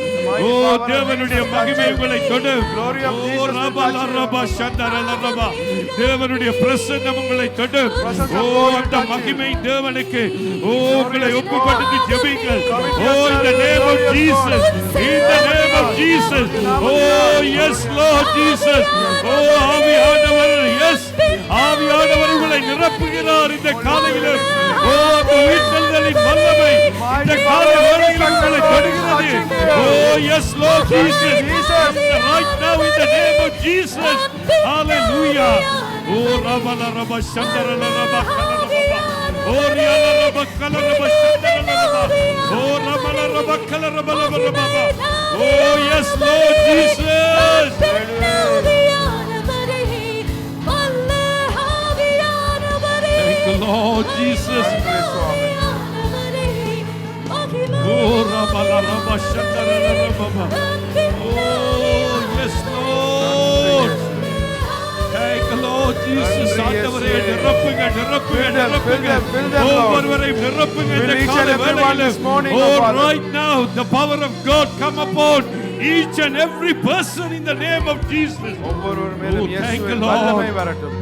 S3: ஓ, தேவனுடைய மகிமை உங்களை தொடும். ஓ, ரபா ரபா சந்தர ரபா. தேவனுடைய பிரசன்னம் உங்களை தொடும். ஓ, அந்த மகிமை தேவனுக்கு ஓ, உங்களை ஒப்புக்கொண்டு ஜெபிங்கள். ஓ, in the name of Jesus. In the name of Jesus. Oh, yes Lord Jesus. ஓ, ஆவியானவர், yes, ஆவியானவர் உங்களை நிரப்புகிறார் இந்த காலையிலும். ஓ, உயிர்த்தெழுதலின் வல்லமை இந்த காலை வேளையில் உங்களை தொடுகிறது. Oh, yes Lord Jesus. Right now in the name of Jesus. Hallelujah. Oh, rabala raba shandara raba kala raba. Oh, riala raba kala raba shandara raba. Oh, rabala raba kala raba raba. Oh, yes Lord Jesus. Thank you Lord Jesus. Oh, rabala raba shandara raba. Oh, yes Lord. Thank you Lord Jesus. ஆண்டவரே, நிரப்புங்க நிரப்புங்க நிரப்புங்க. ஒவ்வொருவரை நிரப்புங்க இந்த காலை வேளையில். Oh, right now the power of God come upon each and every person in the name of Jesus.
S1: ஒவ்வொருவர் மேலும் இயேசுவின் வல்லமை வரட்டும்.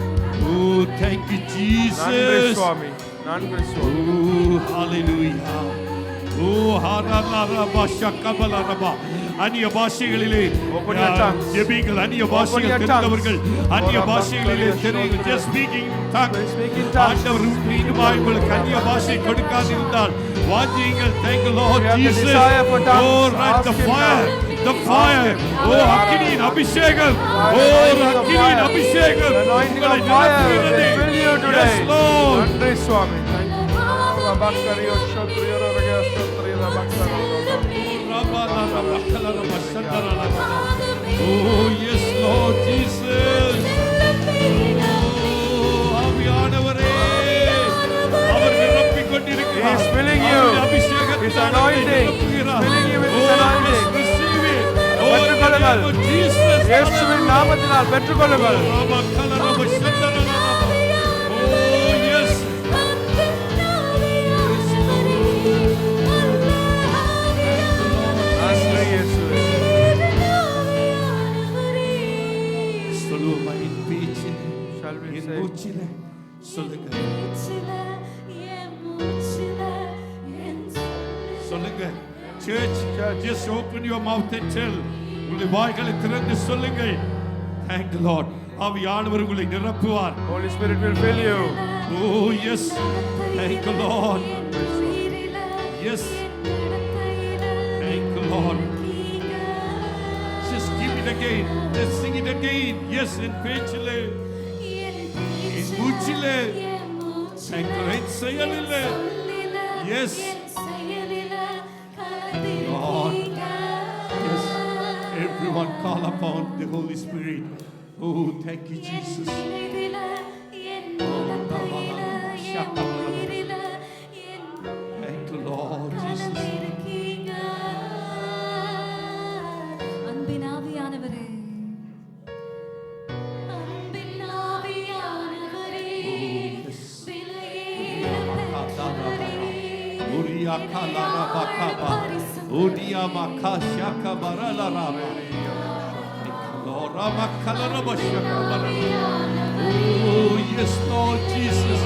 S3: Oh, thank you Jesus.
S1: நன்றி சுவாமி. நன்றி சுவாமி.
S3: Oh, hallelujah. Oh, harararaba shakabalaraba. அந்நிய பாஷைகளிலே ஜெபிங்கள். அந்நிய பாஷைகள் தெரிந்தவர்கள் அந்நிய பாஷைகளிலே தெரியுங்கள். Just speaking tongues. ஆண்டவர் மீண்டுமாய் உங்களுக்கு அந்நிய பாஷை கொடுக்காதிருந்தால் வாஞ்சியுங்கள். Thank you Lord Jesus. Oh, right, the fire. The fire. Oh, அக்கினியின் அபிஷேகம். Oh, அக்கினியின் அபிஷேகம் உங்களை நிரப்புகிறது. Yes Lord.
S1: நன்றி சுவாமி. Bakariyo shotriyo ragaya shotriyo bakariyo.
S3: Oh, yes Lord Jesus. Oh, ஆவியானவரே, அவர் நிரப்பிக் கொண்டிருக்கிறார்.
S1: He is filling you with anointing. Filling you with anointing. பெற்றுக்கொள்ளுங்கள். இயேசுவின் நாமத்தினால் பெற்றுக்கொள்ளுங்கள்.
S3: Oh, yes. சொல்லுவோமா என் பேச்சில்
S1: Shall we
S3: என்
S1: say?
S3: மூச்சில் சொல்லுங்க சொல்லுங்க church just open your mouth and tell உங்களுடைய வாய்களை திறந்து சொல்லுங்கள் thank the Lord ஆவியானவர் உங்களை நிரப்புவார்
S1: Holy Spirit will fill you.
S3: oh yes thank the Lord yes thank the Lord just give it again just sing it again yes in பேச்சிலே in மூச்சிலே என் செயலிலே yes Lord yes everyone call upon the Holy Spirit oh thank you Jesus thank you Lord Jesus
S2: அன்பினாவியானவரே
S3: Uria kalana bakaba Udia makasha kabarala rama Lora makalana bashaka barala Oh yes Lord Jesus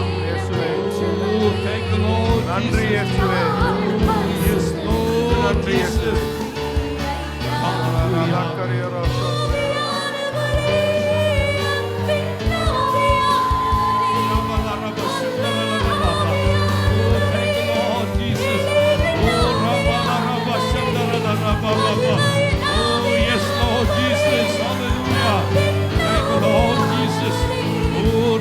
S3: Oh thank you Lord
S1: நன்றி இயேசுவே.
S3: Yes Lord Jesus Oh yes Lord Jesus hallelujah thank you Lord Jesus oh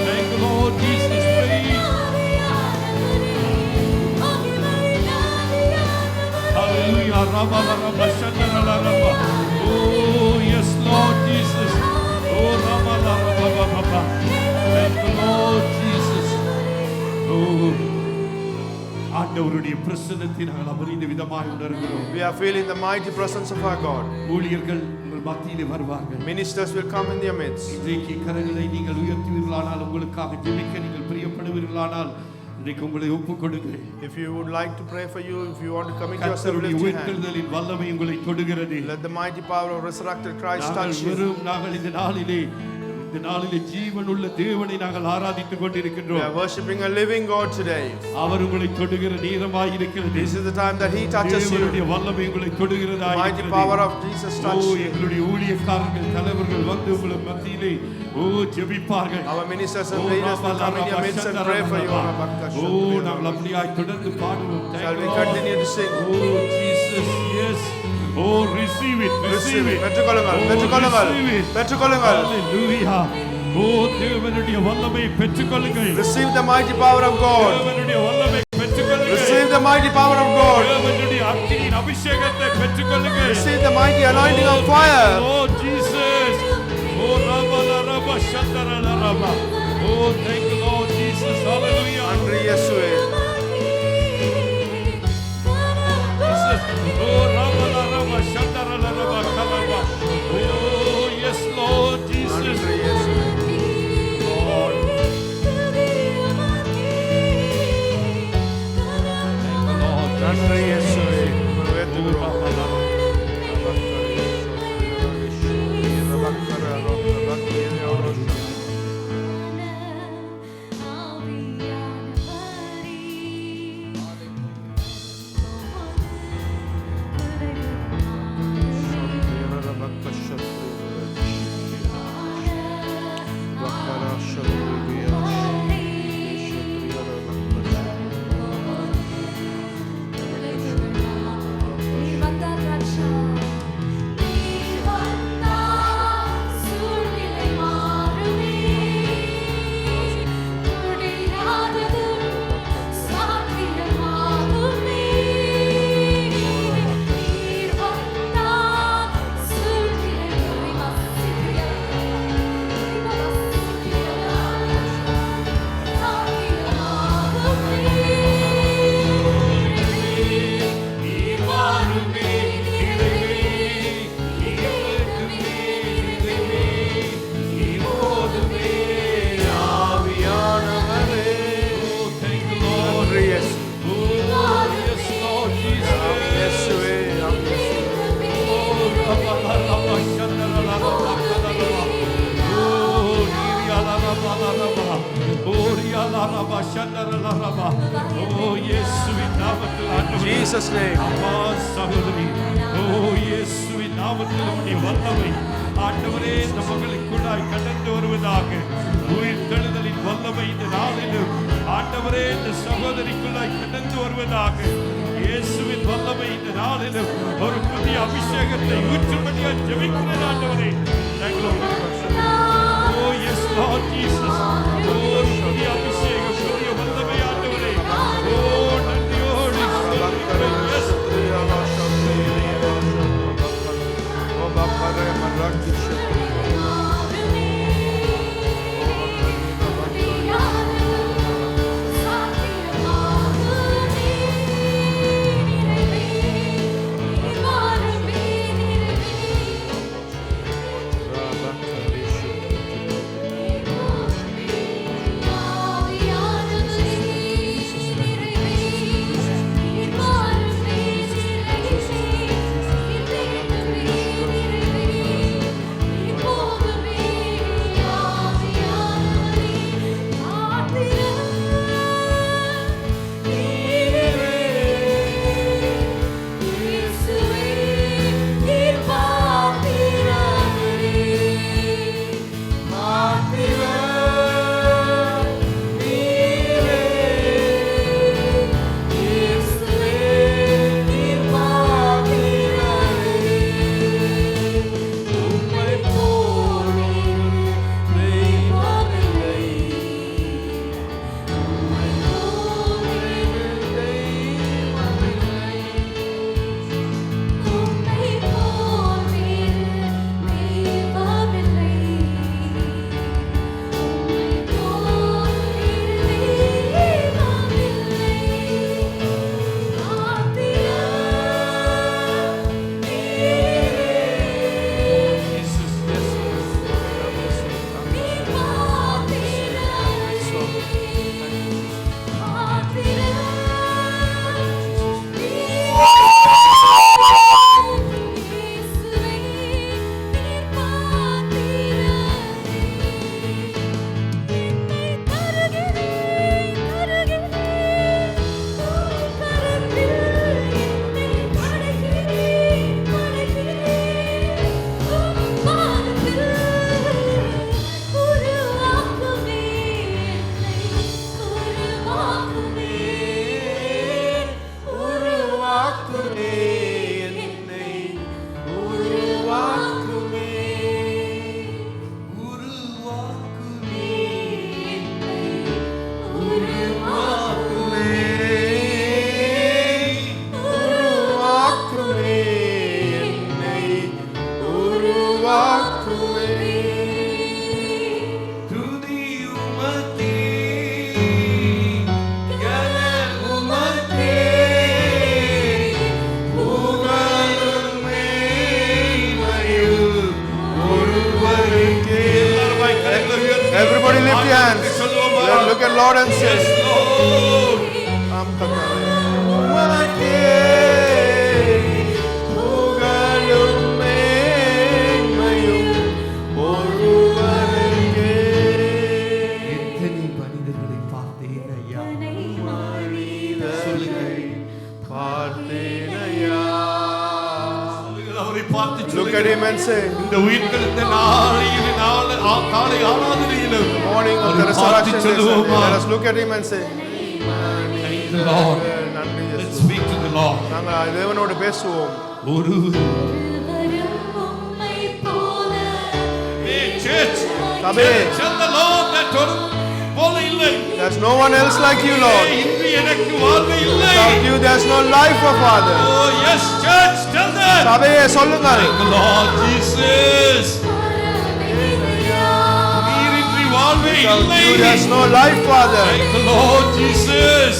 S3: thank you Lord Jesus praise hallelujah oh yes Lord Jesus oh thank you Lord Jesus oh ஆண்டவருடைய பிரசன்னத்தை நாங்கள் அபரித விதமாய் உணர்கிறோம்
S1: We are feeling the mighty presence of our God.
S3: ஊழியர்கள் உங்கள் மத்தியிலே வருவார்கள்
S1: Ministers will come in their midst.
S3: இன்றைக்கு கரங்களை நீங்கள் உயர்த்துவீர்களானால் உங்களுக்காக ஜெபிக்க நீங்கள் பிரியப்படுவீர்களானால் இன்றைக்கு உங்களை ஒப்புக் கொடுக்கிறேன்
S1: If you would like to pray for you, if you want to commit yourself,
S3: கர்த்தருடைய
S1: lift your hand.
S3: உயிர்த்தெழுதலின் வல்லமை உங்களை தொடுகிறது
S1: Let the mighty power of resurrected Christ touch you.
S3: நாங்கள் இந்த நாளிலே ஜீவனுள்ள தேவனை நாங்கள் ஆராதித்துக்
S1: We are
S3: கொண்டிருக்கின்றோம்
S1: worshiping a living God today.
S3: அவர் உங்களை தொடுகிற நேரமாய் இருக்கிறது
S1: This is the time that He touches
S3: தேவனுடைய
S1: you.
S3: வல்லமை உங்களை தொடுகிறதா
S1: The mighty power of Jesus touch you.
S3: எங்களுடைய ஊழியக்காரர்கள் தலைவர்கள் வந்து உங்கள் மத்தியிலே ஜெபிப்பார்கள்
S1: Our ministers and leaders will come in your midst and pray for you.
S3: நாங்கள் அப்படியாய் தொடர்ந்து பாடுவோம்
S1: Shall we continue to sing?
S3: Oh Jesus yes receive it
S1: Receive it. பெற்றுக்கொள்ளுங்கள், பெற்றுக்கொள்ளுங்கள், பெற்றுக்கொள்ளுங்கள்.
S3: hallelujah தேவனுடைய வல்லமை பெற்றுக்கொள்ளுங்கள்
S1: Receive the mighty power of God.
S3: தேவனுடைய வல்லமை பெற்றுக்கொள்ளுங்கள்
S1: Receive the mighty power of God.
S3: தேவனுடைய அக்கினியின் அபிஷேகத்தை பெற்றுக்கொள்ளுங்கள்
S1: Receive the mighty anointing of fire.
S3: Oh Jesus Rabala Rabba Shandara Rabba oh thank you Lord Jesus hallelujah
S1: நன்றி இயேசுவே.
S3: Jesus oh Rabala Rabba Shandara Rabba Kalaba oh yes Lord Jesus
S1: நன்றி இயேசுவே.
S3: Lord thank you Lord
S1: நன்றி இயேசுவே. உயர்த்துகிறோம். Jesus name.
S3: அப்பா சகோதரி, ஓ இயேசுவின் நாமத்தில் உம்முடைய வல்லமை ஆண்டவரே இந்த மகளுக்குள்ளாய் கடந்து வருவதாக. உயிர் தெழுதலின் வல்லமை இந்த நாளிலும் ஆண்டவரே இந்த சகோதரிக்குள்ளாய் கடந்து வருவதாக. இயேசுவின் வல்லமை இந்த நாளிலும் ஒரு புதிய அபிஷேகத்தை ஊற்றும்படியாக ஜெபிக்கிறேன் ஆண்டவரே. Thank you, Lord. Oh yes Lord Jesus. Oh புதிய அபிஷேகம், புதிய வல்லமை ஆண்டவரே. Oh நன்றியோடு ஸ்தோத்திரிக்கிறேன். Yes.
S1: Everybody lift your hands. Look at Lord and say, Look at him and say,
S3: இந்த உயிர்த்தெழுந்த நாளையில் காலை ஆராதனையிலும்
S1: morning of the resurrection day, let us look at him and say,
S3: Thank the Lord. Let's speak to the Lord.
S1: நாங்கள் தேவனோடு பேசுவோம்.
S3: ஒரு church,
S1: சபே,
S3: tell the Lord that ஒரு போல இல்லை.
S1: There's no one else like you, Lord.
S3: இன்று எனக்கு வாழ்வு இல்லை.
S1: Without you, there's no life, oh Father.
S3: Oh yes, church, tell them.
S1: சபே, சொல்லுங்கள்.
S3: Thank the Lord Jesus. நீரின்றி வாழ்வே
S1: Without
S3: இல்லை.
S1: you, there's no life, Father.
S3: Thank the Lord Jesus.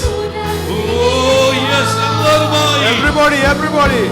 S3: Oh yes, எல்லாருமாய்.
S1: Everybody, everybody.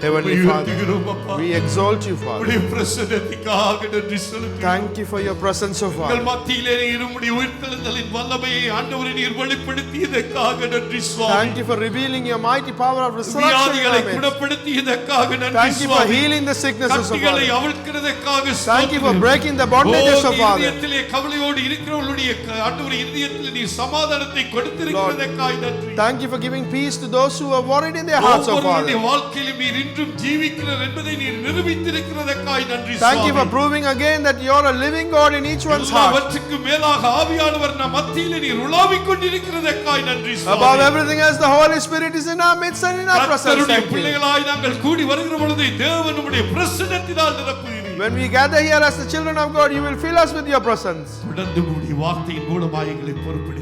S1: Heavenly Father,
S3: உயர்த்துகிறோம் அப்பா.
S1: we exalt you, Father.
S3: உம்முடைய பிரசன்னத்துக்காக நன்றி செலுத்துகிறோம்.
S1: Thank you for your presence, O
S3: எங்கள்
S1: Father.
S3: மத்தியிலே நீர் உம்முடைய உயிர்த்தெழுதலின் வல்லமையை ஆண்டவரே நீர் வெளிப்படுத்தியதற்காக நன்றி சுவாமி.
S1: Thank you for revealing your mighty power of resurrection.
S3: வியாதிகளை
S1: Amen.
S3: குணப்படுத்தியதற்காக நன்றி
S1: Thank you for
S3: Swami.
S1: healing the sicknesses, O
S3: கட்டுகளை
S1: Father.
S3: அவிழ்க்கிறதற்காக
S1: Thank you for
S3: ஸ்தோத்திரம்.
S1: breaking the bondages, O Father.
S3: இதயத்திலே கவலையோடு இருக்கிறவர்களுடைய ஆண்டவரே இதயத்திலே நீர் சமாதானத்தை கொடுத்திருக்கிறதற்காக நன்றி.
S1: Thank you for giving peace to those who are worried in their hearts, O
S3: ஒவ்வொருவருடைய
S1: Father.
S3: வாழ்க்கையிலும் நீர் இன்றும் ஜீவிக்கிறார் என்பதை நீர் நிரூபித்திருக்கிறதற்காக நன்றி
S1: Thank you for
S3: Swami.
S1: proving again that you are a living God in each one's heart.
S3: எல்லாவற்றுக்கும் மேலாக ஆவியானவர் நம் மத்தியிலே நீர் உலாவிக் கொண்டிருக்கிறதற்காக நன்றி
S1: Above
S3: Swami.
S1: everything else, the Holy Spirit is in our midst and in our presence.
S3: கர்த்தருடைய
S1: Thank you.
S3: பிள்ளைகளாய் நாங்கள் கூடி வருகிற பொழுது தேவன் நம்முடைய பிரசன்னத்தினால் நிரப்புகிறீர்.
S1: When we gather here as the children of God, you will fill us with your presence.
S3: தொடர்ந்து உம்முடைய வார்த்தையின் மூலமாக எங்களை பொறுப்பெடுக்க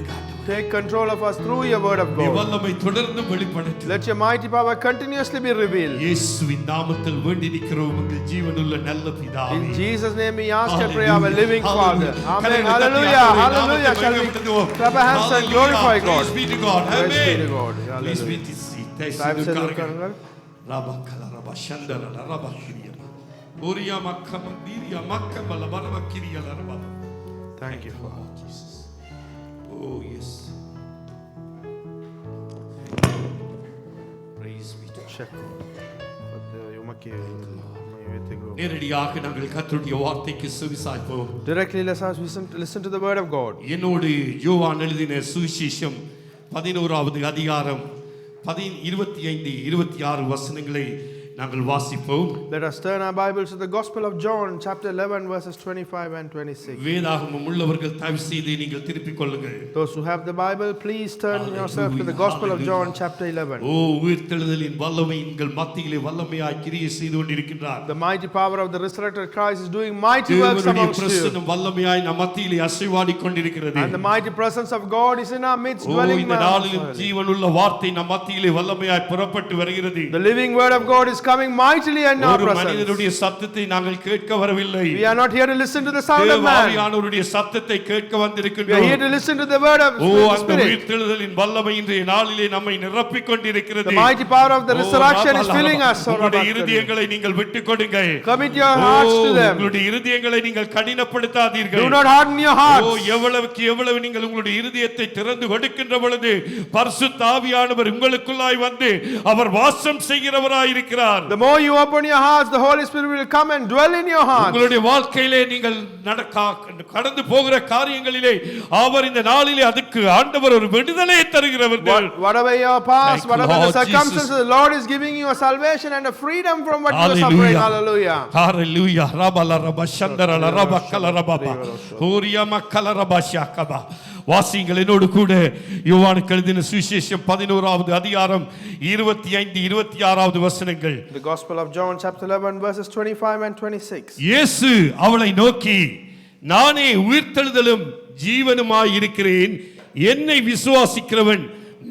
S1: Take control of us through your word of
S3: நீ
S1: God.
S3: வல்லமை தொடர்ந்து வெளிப்படுத்து.
S1: Let your mighty power continuously be revealed.
S3: இயேசுவின் நாமத்தில் வேண்டி நிற்கிறோம் எங்கள் ஜீவனுள்ள நல்ல பிதாவே.
S1: In Jesus' name we ask and pray,
S3: Hallelujah.
S1: our living Father.
S3: Hallelujah.
S1: Amen.
S3: கரங்களை தட்டி
S1: Hallelujah.
S3: ஆண்டவருடைய
S1: Hallelujah.
S3: நாமத்தை
S1: Shall we
S3: மகிமைப்படுத்துவோம்.
S1: clap our hands and
S3: Hallelujah.
S1: glorify God?
S3: Praise be to God.
S1: Praise be to
S3: Amen.
S1: God.
S3: Please be
S1: Hallelujah.
S3: seated.
S1: Time
S3: தயவுசெய்து
S1: சென்று
S3: உட்காருங்கள்.
S1: உட்காருங்கள்.
S3: ரபக்கல ரபஷந்தர ரபக்கிரியமா. ஓரியா மக்கம தீரியா மக்கமல பரவக்கிரியல ரபா.
S1: Thank you, Father.
S3: Jesus. Oh yes. Praise be to God. நேரடியாக நாங்கள் கர்த்தருடைய வார்த்தைக்கு செவிசாய்ப்போம்.
S1: Directly let us listen to the word of God.
S3: என்னோடு யோவான் எழுதின சுவிசேஷம் 11வது அதிகாரம் 25 26 வசனங்களை நாங்கள் வாசிப்போம்.
S1: Let us turn our Bibles to the Gospel of John, chapter 11, verses 25 and 26.
S3: வேதாகமம் உள்ளவர்கள் தயவு செய்து நீங்கள் திருப்பிக் கொள்ளுங்கள்.
S1: Those who have the Bible, please turn yourself to the Gospel of John, chapter 11.
S3: ஓ உயிர்த்தெழுதலின் வல்லமை எங்கள் மத்தியிலே வல்லமையாய் கிரியை செய்து கொண்டிருக்கின்றார்.
S1: The mighty power of the resurrected Christ is doing mighty works
S3: தேவனுடைய
S1: amongst you.
S3: பிரசன்னம் வல்லமையாய் நம் மத்தியிலே அசைவாடிக் கொண்டிருக்கிறது.
S1: And the mighty presence of God is in our midst,
S3: O
S1: dwelling
S3: இந்த நாளிலும்
S1: amongst us.
S3: ஜீவனுள்ள வார்த்தை நம் மத்தியிலே வல்லமையாய் புறப்பட்டு வருகிறது.
S1: The living word of God is coming mightily in our
S3: ஒரு
S1: presence.
S3: மனிதனுடைய சத்தத்தை நாங்கள் கேட்க வரவில்லை.
S1: We are not here to listen to the sound of man.
S3: தேவாவியானவருடைய சத்தத்தை கேட்க
S1: We are
S3: வந்திருக்கின்றோம்.
S1: here to listen to the word of
S3: O
S1: the
S3: அந்த
S1: Spirit.
S3: உயிர்த்தெழுதலின் வல்லமை இன்றைய நாளிலே நம்மை நிரப்பிக் கொண்டிருக்கிறது.
S1: The mighty power of the resurrection is filling us.
S3: உங்களுடைய இருதயங்களை நீங்கள் விட்டுக் கொடுங்க.
S1: Commit your hearts to them.
S3: உங்களுடைய இருதயங்களை நீங்கள் கடினப்படுத்தாதீர்கள்.
S1: Do not harden your
S3: O
S1: hearts.
S3: எவ்வளவுக்கு எவ்வளவு நீங்கள் உங்களுடைய இருதயத்தை திறந்து கொடுக்கின்ற பொழுது பரிசுத்த ஆவியானவர் உங்களுக்குள்ளாய் வந்து அவர் வாசம் செய்கிறவராய் இருக்கிறார்.
S1: The more you open your hearts, the Holy Spirit will come and dwell in your heart.
S3: உங்களுடைய வாழ்க்கையிலே நீங்கள் கடந்து போகிற காரியங்களிலே அவர் இந்த நாளிலே அதுக்கு ஆண்டவர் ஒரு விடுதலையை தருகிறவர்.
S1: Whatever your past,
S3: Thank
S1: whatever
S3: you,
S1: the
S3: Lord
S1: circumstances,
S3: Jesus.
S1: the Lord is giving you a salvation and a freedom from what you are
S3: Hallelujah.
S1: suffering. Hallelujah.
S3: Hallelujah. Rabala raba shandara la raba kala rababa. Horiya makala raba shakaba. வாசிங்கள் என்னோடு கூட யோவானுக்கு எழுதின சுவிசேஷம் 11வது அதிகாரம் 25 26வது வசனங்கள்.
S1: The Gospel of John chapter 11 verses 25 and 26.
S3: இயேசு அவளை நோக்கி நானே உயிர்த்தெழுதலும் ஜீவனுமாய் இருக்கிறேன் என்னை விசுவாசிக்கிறவன்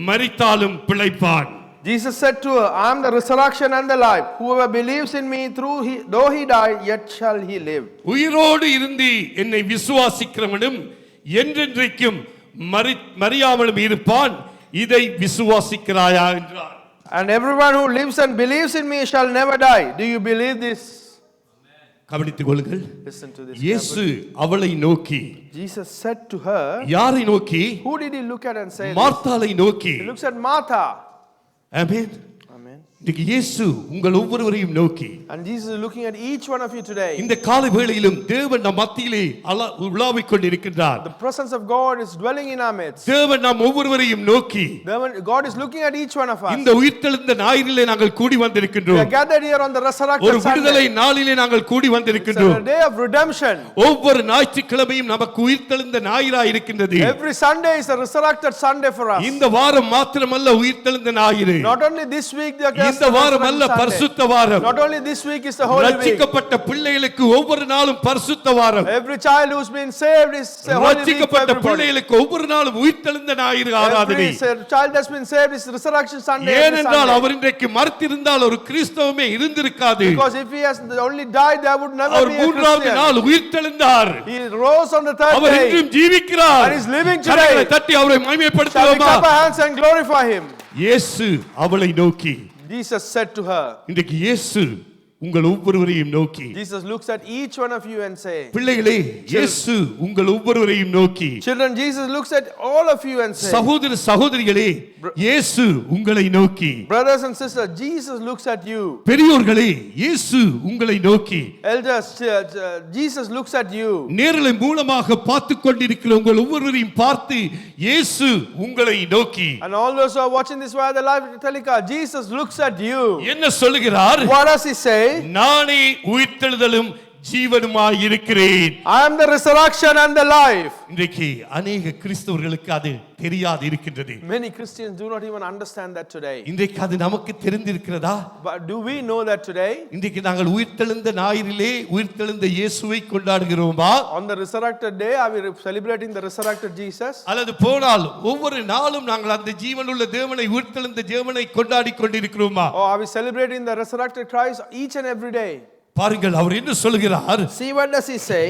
S3: மரித்தாலும் பிழைப்பான்.
S1: Jesus said to her, I am the resurrection and the life. Whoever believes in me, though he die, yet shall he live.
S3: உயிரோடு இருந்து என்னை விசுவாசிக்கிறவனும் என்றென்றைக்கும் மரியாமலும் இருப்பான். இதை விசுவாசிக்கிறாயா என்றார்.
S1: And everyone who lives and believes in me shall never die. Do you believe this?
S3: கவனித்துக் கொள்ளுங்கள்.
S1: Listen to this.
S3: இயேசு அவளை நோக்கி
S1: Jesus said to her,
S3: யாரை நோக்கி?
S1: who did he look at and say this?
S3: மார்த்தாளை நோக்கி.
S1: He looks at Martha.
S3: Amen.
S1: Amen.
S3: இன்னைக்கு இயேசு உங்கள் ஒவ்வொருவரையும் நோக்கி
S1: And Jesus is looking at each one of you today.
S3: இந்த காலை வேளையிலும் தேவன் நம் மத்தியிலே உலாவிக் கொண்டிருக்கின்றார்.
S1: The presence of God is dwelling in our midst.
S3: தேவன் நாம் ஒவ்வொருவரையும் நோக்கி
S1: God is looking at each one of us.
S3: இந்த உயிர்த்தெழுந்த ஞாயிறிலே நாங்கள் கூடி
S1: We
S3: வந்திருக்கின்றோம்.
S1: are gathered here on the
S3: ஒரு
S1: resurrected
S3: விடுதலை
S1: Sunday.
S3: நாளிலே நாங்கள் கூடி
S1: It's
S3: வந்திருக்கின்றோம்.
S1: a day of redemption.
S3: ஒவ்வொரு ஞாயிற்றுக்கிழமையும் நமக்கு உயிர்த்தெழுந்த ஞாயிறாய் இருக்கின்றது.
S1: Every Sunday is a resurrected Sunday for us.
S3: இந்த வாரம் மாத்திரமல்ல உயிர்த்தெழுந்த ஞாயிறு.
S1: Not only this week,
S3: இந்த வாரம் அல்ல பரிசுத்த வாரம்.
S1: not only this week is the holy week.
S3: ரட்சிக்கப்பட்ட பிள்ளைகளுக்கு ஒவ்வொரு நாளும் பரிசுத்த வாரம்.
S1: Every child who's been saved is a holy week for
S3: ரட்சிக்கப்பட்ட
S1: everybody.
S3: பிள்ளைகளுக்கு ஒவ்வொரு நாளும் உயிர்த்தெழுந்த ஞாயிறு ஆராதனை.
S1: Every child that's been saved is resurrection Sunday.
S3: ஏனென்றால் அவர் இன்றைக்கு மரித்திருந்தால் ஒரு கிறிஸ்தவமே இருந்திருக்காது.
S1: Because if he has only died, there would never
S3: our
S1: be a
S3: மூன்றாவது
S1: Christian.
S3: நாள் உயிர்த்தெழுந்தார்.
S1: He rose on the third
S3: our
S1: day.
S3: இன்றும் ஜீவிக்கிறார்.
S1: And is living today.
S3: கரங்களை தட்டி அவரை
S1: Shall we
S3: மகிமைப்படுத்துவோமா?
S1: clap our hands and glorify him?
S3: இயேசு அவளை நோக்கி
S1: Jesus said to her,
S3: இன்றைக்கு இயேசு உங்கள் ஒவ்வொருவரையும் நோக்கி,
S1: Jesus looks at each one of you and say,
S3: பிள்ளைகளே இயேசு உங்கள் ஒவ்வொருவரையும் நோக்கி,
S1: children, Jesus looks at all of you and say,
S3: சகோதர சகோதரிகளே இயேசு உங்களை நோக்கி,
S1: brothers and sisters, Jesus looks at you.
S3: பெரியோர்களே இயேசு உங்களை நோக்கி,
S1: Elders, Jesus looks at you.
S3: நேரலை மூலமாக பார்த்து கொண்டிருக்கிற உங்கள் ஒவ்வொருவரையும் பார்த்து இயேசு உங்களை நோக்கி,
S1: And all those who are watching this via the live telecast, Jesus looks at you.
S3: என்ன சொல்லுகிறார்?
S1: What does he say?
S3: நானே உயிர்த்தெழுதலும் ஜீவனுமாய் இருக்கிறேன்.
S1: I am the resurrection and the life.
S3: இன்றைக்கு அநேக கிறிஸ்தவர்களுக்கு அது தெரியாது இருக்கின்றது.
S1: Many Christians do not even understand that today.
S3: இன்றைக்கு அது நமக்கு தெரிந்திருக்கிறதா?
S1: But do we know that today?
S3: இன்றைக்கு நாங்கள் உயிர்த்தெழுந்த ஞாயிறிலே உயிர்த்தெழுந்த இயேசுவை கொண்டாடுகிறோமா?
S1: On the resurrected day, are we celebrating the resurrected Jesus?
S3: அல்லது போனால் ஒவ்வொரு நாளும் நாங்கள் அந்த ஜீவனுள்ள தேவனை உயிர்த்தெழுந்த தேவனை கொண்டாடி கொண்டிருக்கிறோமா?
S1: Or are we celebrating the resurrected Christ each and every day?
S3: பாருங்கள் அவர் என்ன சொல்கிறார்?
S1: See, what does he say?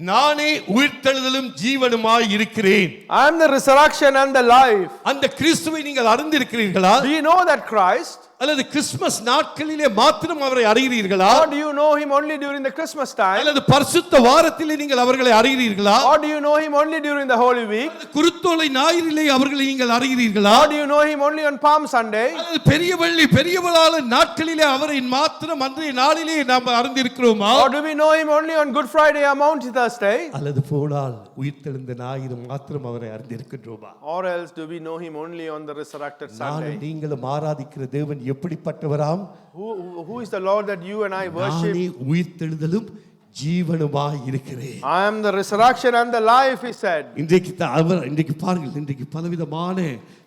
S3: நானே உயிர்த்தெழுதலும் ஜீவனுமாய் இருக்கிறேன்.
S1: I am the resurrection and the life.
S3: அந்த கிறிஸ்துவை நீங்கள் அறிந்திருக்கிறீர்களா?
S1: Do you know that Christ?
S3: அல்லது கிறிஸ்துமஸ் நாட்களிலே மாத்திரம் அவரை அறிகிறீர்களா?
S1: Or do you know him only during the Christmas time?
S3: அல்லது பரிசுத்த வாரத்திலே நீங்கள் அவர்களை அறிகிறீர்களா?
S1: Or do you know him only during the Holy Week?
S3: அல்லது குருத்தோலை ஞாயிறிலே அவர்களை நீங்கள் அறிகிறீர்களா?
S1: Or do you know him only on Palm Sunday?
S3: அல்லது பெரிய வெள்ளி பெரிய விழால நாட்களிலே அவரை மாத்திரம் அன்றைய நாளிலே நாம் அறிந்திருக்கிறோமா?
S1: Or do we know him only on Good Friday or Mount Thursday?
S3: அல்லது போனால் உயிர்த்தெழுந்த ஞாயிறு மாத்திரம் அவரை அறிந்திருக்கின்றோமா?
S1: Or else do we know him only on the resurrected
S3: நான்
S1: Sunday?
S3: நீங்களும் ஆராதிக்கிற தேவன் எப்படிப்பட்டவராம்?
S1: Who is the Lord that you and I worship?
S3: நானே உயிர்த்தெழுதலும் ஜீவனுமாய் இருக்கிறேன்.
S1: I am the resurrection and the life, he said.
S3: இன்றைக்கு பாருங்கள், இன்றைக்கு பலவிதமான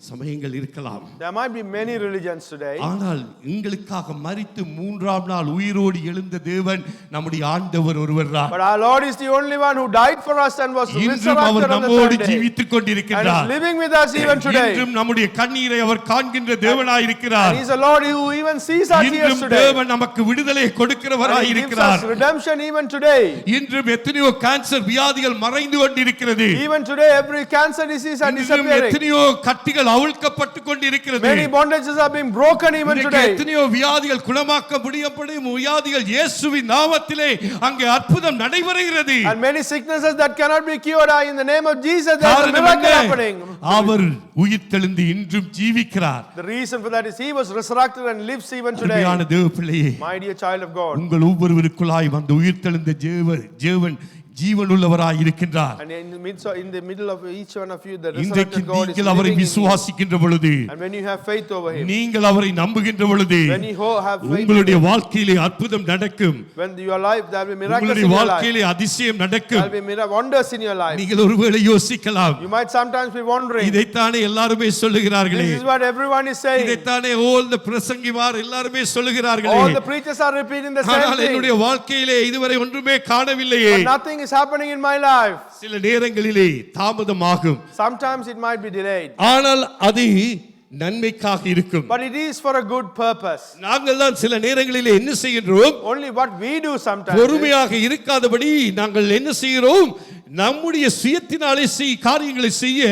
S3: சமயங்கள் இருக்கலாம்.
S1: There might be many religions today.
S3: ஆனால் எங்களுக்காக மரித்து மூன்றாம் நாள் உயிரோடு எழுந்த தேவன் நம்முடைய ஆண்டவர் ஒருவர்தான்.
S1: But our Lord is the only one who died for us and was
S3: இன்றும் அவர்
S1: resurrected on the
S3: நம்மோடு
S1: third day.
S3: ஜீவித்துக்
S1: And
S3: கொண்டிருக்கிறார்.
S1: is living with us even today.
S3: இன்றும் நம்முடைய கண்ணீரை அவர் காண்கின்ற தேவனாய்
S1: And
S3: இருக்கிறார்.
S1: he is a Lord who even sees our tears
S3: இன்றும்
S1: today.
S3: தேவன் நமக்கு விடுதலை கொடுக்கிறவராய்
S1: And he gives
S3: இருக்கிறார்.
S1: us redemption even today.
S3: இன்றும் எத்தனையோ கேன்சர் வியாதிகள் மறைந்து கொண்டிருக்கிறது.
S1: Even today, every cancer disease are
S3: இன்றும்
S1: disappearing.
S3: எத்தனையோ கட்டுகள் அவிழ்க்கப்பட்டு கொண்டிருக்கிறது.
S1: Many bondages are being broken even
S3: இன்றைக்கு
S1: today.
S3: எத்தனையோ வியாதிகள் குணமாக்க முடியப்படும் வியாதிகள் இயேசுவின் நாமத்திலே அங்கே அற்புதம் நடைபெறுகிறது.
S1: And many sicknesses that cannot be cured are in the name of Jesus. There is a
S3: காரணம்
S1: miracle
S3: என்ன?
S1: happening.
S3: அவர் உயிர்த்தெழுந்து இன்றும் ஜீவிக்கிறார்.
S1: The reason for that is he was resurrected and lives even today.
S3: அருமையான தேவ பிள்ளையே,
S1: My dear child of God.
S3: உங்கள் ஒவ்வொருவருக்குள்ளாய் வந்து உயிர்த்தெழுந்த தேவன் ஜீவனுள்ளவராய் இருக்கின்றார்.
S1: And in the middle of each one of you, the
S3: இன்றைக்கு
S1: resurrected God is
S3: நீங்கள் அவரை
S1: living in you.
S3: விசுவாசிக்கின்ற பொழுது,
S1: And when you have faith over him,
S3: நீங்கள் அவரை நம்புகின்ற பொழுது,
S1: when you have faith,
S3: உங்களுடைய வாழ்க்கையிலே அற்புதம் நடக்கும்.
S1: when your life, there will be miracles
S3: உங்களுடைய
S1: in your life.
S3: வாழ்க்கையிலே அதிசயம்
S1: There
S3: நடக்கும்.
S1: will be wonders in your life.
S3: நீங்கள் ஒருவேளை யோசிக்கலாம்,
S1: You might sometimes be wondering,
S3: இதைத்தானே எல்லாருமே சொல்லுகிறார்களே,
S1: this is what everyone is saying.
S3: இதைத்தானே all the பிரசங்கிமார் எல்லாருமே சொல்லுகிறார்களே,
S1: All the preachers are repeating the same
S3: ஆனால்
S1: thing.
S3: என்னுடைய வாழ்க்கையிலே இதுவரை ஒன்றுமே காணவில்லையே.
S1: But nothing is happening in my life.
S3: சில நேரங்களிலே தாமதமாகும்,
S1: Sometimes it might be delayed.
S3: ஆனால் அது நன்மைக்காக இருக்கும்.
S1: But it is for a good purpose.
S3: நாங்கள் தான் சில நேரங்களிலே என்ன செய்கின்றோம்?
S1: Only what we do sometimes is,
S3: பொறுமையாக இருக்காதபடி நாங்கள் என்ன செய்கிறோம்? நம்முடைய சுயத்தினாலே காரியங்களை செய்ய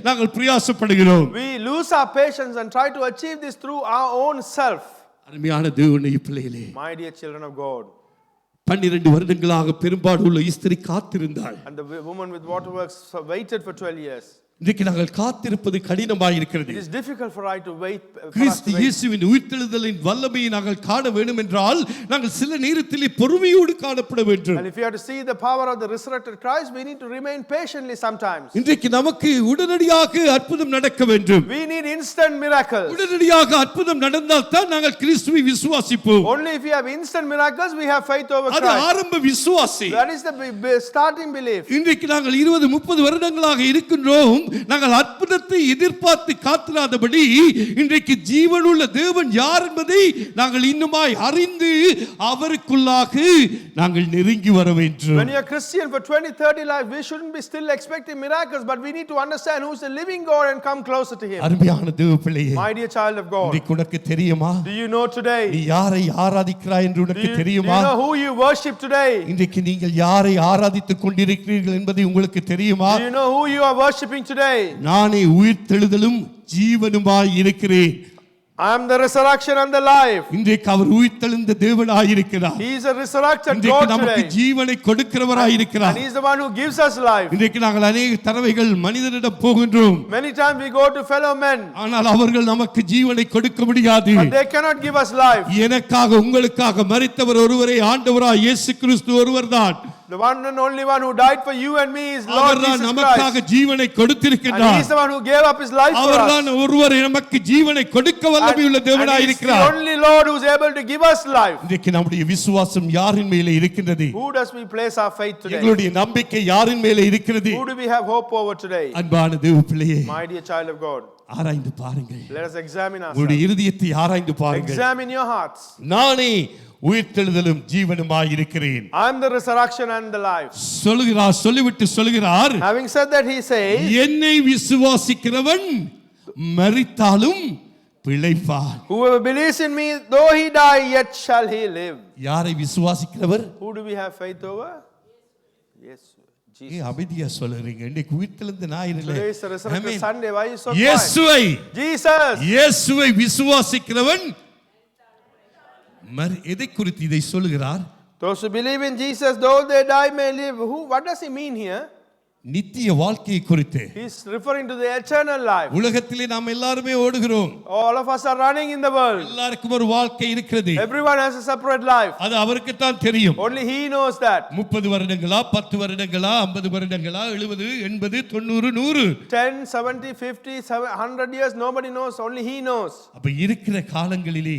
S3: நாங்கள் பிரயாசப்படுகிறோம்.
S1: we lose our patience and try to achieve this through our own self.
S3: அருமையான தேவனுடைய பிள்ளைகளே,
S1: My dear children of God.
S3: 12 வருடங்களாக பெரும்பாடு உள்ள ஸ்திரீ காத்திருந்தாள்.
S1: And the woman with waterworks waited for 12 years.
S3: இன்றைக்கு நாங்கள் காத்திருப்பது கடினமாக இருக்கிறது.
S1: It is difficult for us to wait.
S3: கிறிஸ்து இயேசுவின் உயிர்த்தெழுதலின் வல்லமையை நாங்கள் காண வேண்டும் என்றால் நாங்கள் சில நேரத்திலே பொறுமையோடு காணப்பட வேண்டும்.
S1: And if you have to see the power of the resurrected Christ, we need to remain patiently sometimes.
S3: இன்றைக்கு நமக்கு உடனடியாக அற்புதம் நடக்க வேண்டும்.
S1: We need instant miracles.
S3: உடனடியாக அற்புதம் நடந்தால் தான் நாங்கள் கிறிஸ்துவை விசுவாசிப்போம்.
S1: Only if we have instant miracles, we have faith over
S3: அது
S1: Christ.
S3: ஆரம்ப விசுவாசி.
S1: That is the starting belief.
S3: இன்றைக்கு நாங்கள் 20-30 வருடங்களாக இருக்கின்றோம். நாங்கள் அற்புதத்தை எதிர்பார்த்து காத்திராதபடி இன்றைக்கு ஜீவனுள்ள தேவன் யார் என்பதை நாங்கள் இன்னுமாய் அறிந்து அவருக்குள்ளாக நாங்கள் நெருங்கி வர வேண்டும்.
S1: When you are Christian for 20-30 life, we shouldn't be still expecting miracles, but we need to understand who is the living God and come closer to him.
S3: அருமையான தேவ பிள்ளையே,
S1: My dear child of God.
S3: இன்றைக்கு உனக்கு தெரியுமா?
S1: Do you know today?
S3: நீ யாரை ஆராதிக்கிறாய் என்று
S1: Do
S3: உனக்கு
S1: you
S3: தெரியுமா?
S1: know who you worship today?
S3: இன்றைக்கு நீங்கள் யாரை ஆராதித்துக் கொண்டிருக்கிறீர்கள் என்பது உங்களுக்கு தெரியுமா?
S1: Do you know who you are worshiping today?
S3: நானே உயிர்த்தெழுதலும் ஜீவனுமாய் இருக்கிறேன்.
S1: I am the resurrection and the life.
S3: இன்றைக்கு அவர் உயிர்த்தெழுந்த தேவனாயிருக்கிறார்.
S1: He is a resurrected
S3: இன்றைக்கு
S1: God
S3: நமக்கு
S1: today.
S3: ஜீவனை கொடுக்கிறவராயிருக்கிறார்.
S1: And he is the one who gives us life.
S3: இன்றைக்கு நாங்கள் அநேக தடவைகள் மனிதனிடம் போகின்றோம்.
S1: Many times we go to fellow men.
S3: ஆனால் அவர்கள் நமக்கு ஜீவனை கொடுக்க முடியாது.
S1: But they cannot give us life.
S3: எனக்காக உங்களுக்காக மரித்தவர் ஒருவரே, ஆண்டவராய் இயேசு கிறிஸ்து ஒருவர்தான்.
S1: The one and only one who died for you and me is Lord
S3: அவர்தான்
S1: Jesus
S3: நமக்காக
S1: Christ.
S3: ஜீவனை
S1: And
S3: கொடுத்திருக்கிறார்.
S1: he is the one who gave up his life for
S3: அவர்தான்
S1: us.
S3: ஒருவர் நமக்கு ஜீவனை கொடுக்க வல்லமையுள்ள
S1: And he is the
S3: தேவனாயிருக்கிறார்.
S1: only Lord who is able to give us life.
S3: இன்றைக்கு நம்முடைய விசுவாசம் யாரின் மேலே இருக்கின்றது?
S1: Who does we place our faith today?
S3: எங்களுடைய நம்பிக்கை யாரின் மேலே இருக்கிறது?
S1: Who do we have hope over today?
S3: அன்பான தேவ பிள்ளையே,
S1: My dear child of God,
S3: ஆராய்ந்து பாருங்கள்.
S1: let us examine
S3: உங்களுடைய
S1: ourselves.
S3: இருதயத்தை ஆராய்ந்து பாருங்கள்.
S1: Examine your hearts.
S3: நானே உயிர்த்தெழுதலும் ஜீவனுமாய் இருக்கிறேன்.
S1: I am the resurrection and the life.
S3: சொல்லுகிறார், சொல்லிவிட்டு சொல்லுகிறார்,
S1: Having said that, he says,
S3: என்னை விசுவாசிக்கிறவன் மரித்தாலும் பிழைப்பான்.
S1: whoever believes in me, though he die, yet shall he live.
S3: யாரை விசுவாசிக்கிறவர்?
S1: Who do we have faith over? Yes, Jesus.
S3: அமைதியா சொல்லுறீங்க. இன்னைக்கு உயிர்த்தெழுந்த ஞாயிறு.
S1: Today is the resurrection
S3: amen.
S1: Sunday. Why are you so quiet?
S3: இயேசுவை
S1: Jesus.
S3: இயேசுவை விசுவாசிக்கிறவன் எதை குறித்து இதை சொல்லுகிறார்?
S1: Those who believe in Jesus, though they die, may live. What does he mean here?
S3: நித்திய வாழ்க்கையை குறித்து.
S1: He is referring to the eternal life.
S3: உலகத்திலே நாம் எல்லாரும் ஓடுகிறோம்.
S1: All of us are running in the world.
S3: எல்லாருக்கும் ஒரு வாழ்க்கை இருக்கிறது.
S1: Everyone has a separate life.
S3: அது அவருக்கு தான் தெரியும்.
S1: Only he knows that.
S3: 30 வருடங்களா, 10 வருடங்களா, 50 வருடங்களா, 70, 80, 90, 100.
S1: 10, 70, 50, 100 years, nobody knows. Only he knows.
S3: அப்ப இருக்கிற காலங்களிலே